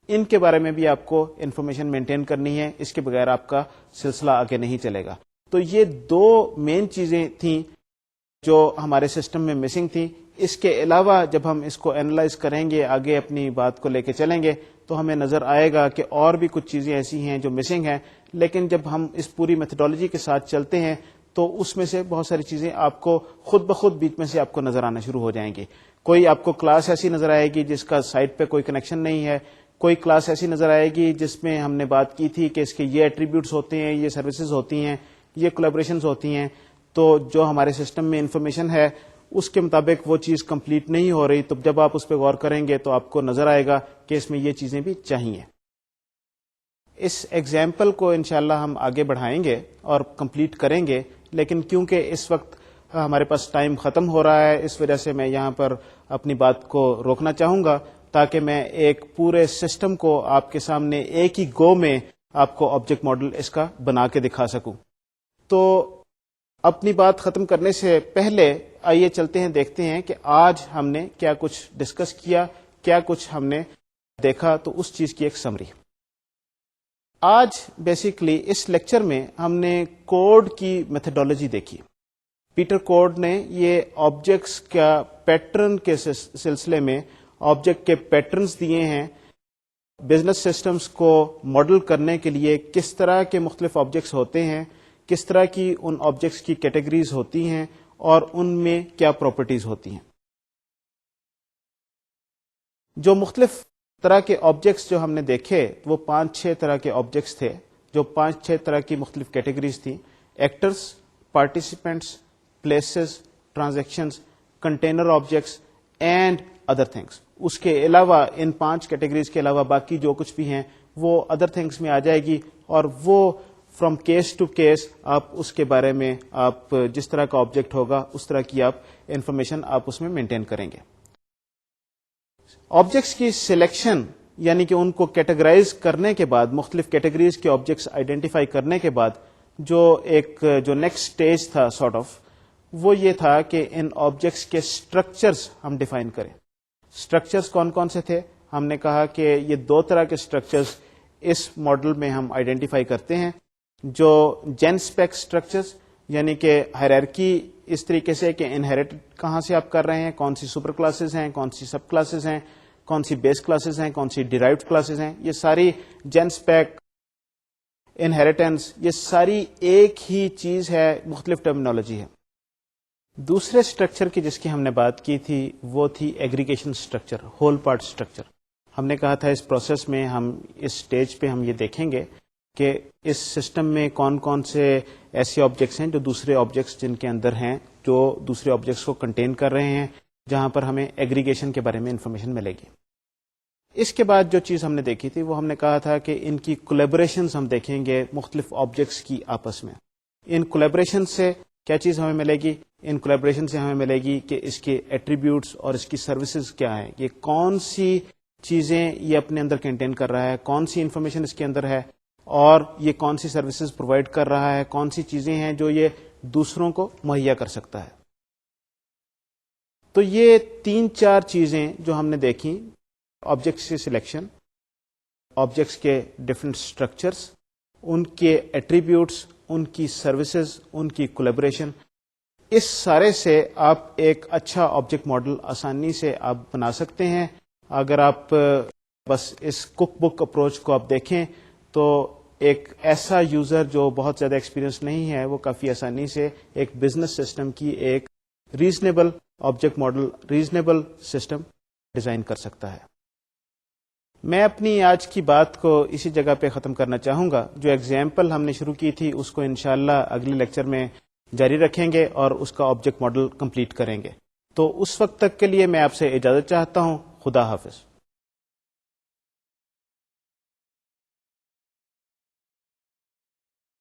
ان کے بارے میں بھی آپ کو انفارمیشن مینٹین کرنی ہے، اس کے بغیر آپ کا سلسلہ آگے نہیں چلے گا. تو یہ دو مین چیزیں تھیں جو ہمارے سسٹم میں مسنگ تھیں. اس کے علاوہ جب ہم اس کو اینالائز کریں گے، آگے اپنی بات کو لے کے چلیں گے، تو ہمیں نظر آئے گا کہ اور بھی کچھ چیزیں ایسی ہیں جو مسنگ ہیں. لیکن جب ہم اس پوری میتھڈالوجی کے ساتھ چلتے ہیں تو اس میں سے بہت ساری چیزیں آپ کو خود بخود بیچ میں سے آپ کو نظر آنا شروع ہو جائیں گی. کوئی آپ کو کلاس ایسی نظر آئے گی جس کا سائٹ پہ کوئی کنیکشن نہیں ہے. کوئی کلاس ایسی نظر آئے گی جس میں ہم نے بات کی تھی کہ اس کے یہ ایٹریبیوٹس ہوتے ہیں، یہ سروسز ہوتی ہیں، یہ کولیبریشنز ہوتی ہیں. تو جو ہمارے سسٹم میں انفارمیشن ہے اس کے مطابق وہ چیز کمپلیٹ نہیں ہو رہی. تو جب آپ اس پہ غور کریں گے تو آپ کو نظر آئے گا کہ اس میں یہ چیزیں بھی چاہیے. اس ایگزامپل کو انشاءاللہ ہم آگے بڑھائیں گے اور کمپلیٹ کریں گے، لیکن کیونکہ اس وقت ہمارے پاس ٹائم ختم ہو رہا ہے، اس وجہ سے میں یہاں پر اپنی بات کو روکنا چاہوں گا تاکہ میں ایک پورے سسٹم کو آپ کے سامنے ایک ہی گو میں آپ کو آبجیکٹ ماڈل اس کا بنا کے دکھا سکوں. تو اپنی بات ختم کرنے سے پہلے آئیے چلتے ہیں، دیکھتے ہیں کہ آج ہم نے کیا کچھ ڈسکس کیا، کیا کچھ ہم نے دیکھا. تو اس چیز کی ایک سمری. آج بیسیکلی اس لیکچر میں ہم نے کوڈ کی میتھڈالوجی دیکھی. پیٹر کوڈ نے یہ آبجیکٹس کا پیٹرن کے سلسلے میں آبجیکٹ کے پیٹرنز دیے ہیں. بزنس سسٹمز کو ماڈل کرنے کے لیے کس طرح کے مختلف آبجیکٹس ہوتے ہیں، کس طرح کی ان آبجیکٹس کی کیٹیگریز ہوتی ہیں اور ان میں کیا پراپرٹیز ہوتی ہیں. جو مختلف طرح کے آبجیکٹس جو ہم نے دیکھے وہ 5-6 طرح کے آبجیکٹس تھے، جو 5-6 طرح کی مختلف کیٹیگریز تھیں. Actors, participants, places, transactions, container objects and other things. اس کے علاوہ ان 5 کیٹیگریز کے علاوہ باقی جو کچھ بھی ہیں وہ ادر تھنگس میں آ جائے گی، اور وہ فرام کیس ٹو کیس آپ اس کے بارے میں آپ جس طرح کا آبجیکٹ ہوگا اس طرح کی آپ انفارمیشن آپ اس میں مینٹین کریں گے. آبجیکٹس کی سلیکشن یعنی کہ ان کو کیٹیگرائز کرنے کے بعد، مختلف کیٹیگریز کے آبجیکٹس آئیڈینٹیفائی کرنے کے بعد جو نیکسٹ اسٹیج تھا سارٹ آف، وہ یہ تھا کہ ان آبجیکٹس کے اسٹرکچرز ہم ڈیفائن کریں. اسٹرکچرز کون کون سے تھے؟ ہم نے کہا کہ یہ 2 طرح کے اسٹرکچرز اس ماڈل میں ہم آئیڈینٹیفائی کرتے ہیں. جو جین اسپیک اسٹرکچرز یعنی کہ ہائرارکی اس طریقے سے کہ انہیریٹ کہاں سے آپ کر رہے ہیں، کون سی سپر کلاسز ہیں، کون سی سب کلاسز ہیں، کون سی بیس کلاسز ہیں، کون سی ڈیرائیوڈ کلاسز ہیں، یہ ساری جین اسپیک، انہیریٹنس، یہ ساری ایک ہی چیز ہے، مختلف ٹرمینالوجی ہے. دوسرے اسٹرکچر کی جس کی ہم نے بات کی تھی وہ تھی aggregation structure, whole part structure. ہم نے کہا تھا اس پروسیس میں ہم اس سٹیج پہ ہم یہ دیکھیں گے کہ اس سسٹم میں کون کون سے ایسے آبجیکٹس ہیں جو دوسرے آبجیکٹس جن کے اندر ہیں، جو دوسرے آبجیکٹس کو کنٹین کر رہے ہیں، جہاں پر ہمیں ایگریگیشن کے بارے میں انفارمیشن ملے گی. اس کے بعد جو چیز ہم نے دیکھی تھی وہ ہم نے کہا تھا کہ ان کی کولیبریشنز ہم دیکھیں گے مختلف آبجیکٹس کی آپس میں. ان کولیبریشن سے کیا چیز ہمیں ملے گی؟ ان کولیبریشن سے ہمیں ملے گی کہ اس کے ایٹریبیوٹس اور اس کی سروسز کیا ہیں، یہ کون سی چیزیں یہ اپنے اندر کنٹین کر رہا ہے، کون سی انفارمیشن اس کے اندر ہے، اور یہ کون سی سروسز پرووائڈ کر رہا ہے، کون سی چیزیں ہیں جو یہ دوسروں کو مہیا کر سکتا ہے. تو یہ 3-4 چیزیں جو ہم نے دیکھی، آبجیکٹس کی سلیکشن، آبجیکٹس کے ڈفرینٹ اسٹرکچرس، ان کے ایٹریبیوٹس، ان کی سروسز، ان کی کولیبریشن، اس سارے سے آپ ایک اچھا آبجیکٹ ماڈل آسانی سے آپ بنا سکتے ہیں. اگر آپ بس اس کک بک اپروچ کو آپ دیکھیں تو ایک ایسا یوزر جو بہت زیادہ ایکسپیرینس نہیں ہے وہ کافی آسانی سے ایک بزنس سسٹم کی ایک reasonable object model, reasonable system design کر سکتا ہے. میں اپنی آج کی بات کو اسی جگہ پہ ختم کرنا چاہوں گا. جو ایگزامپل ہم نے شروع کی تھی اس کو انشاءاللہ اگلے لیکچر میں جاری رکھیں گے اور اس کا آبجیکٹ ماڈل کمپلیٹ کریں گے. تو اس وقت تک کے لیے میں آپ سے اجازت چاہتا ہوں. خدا حافظ.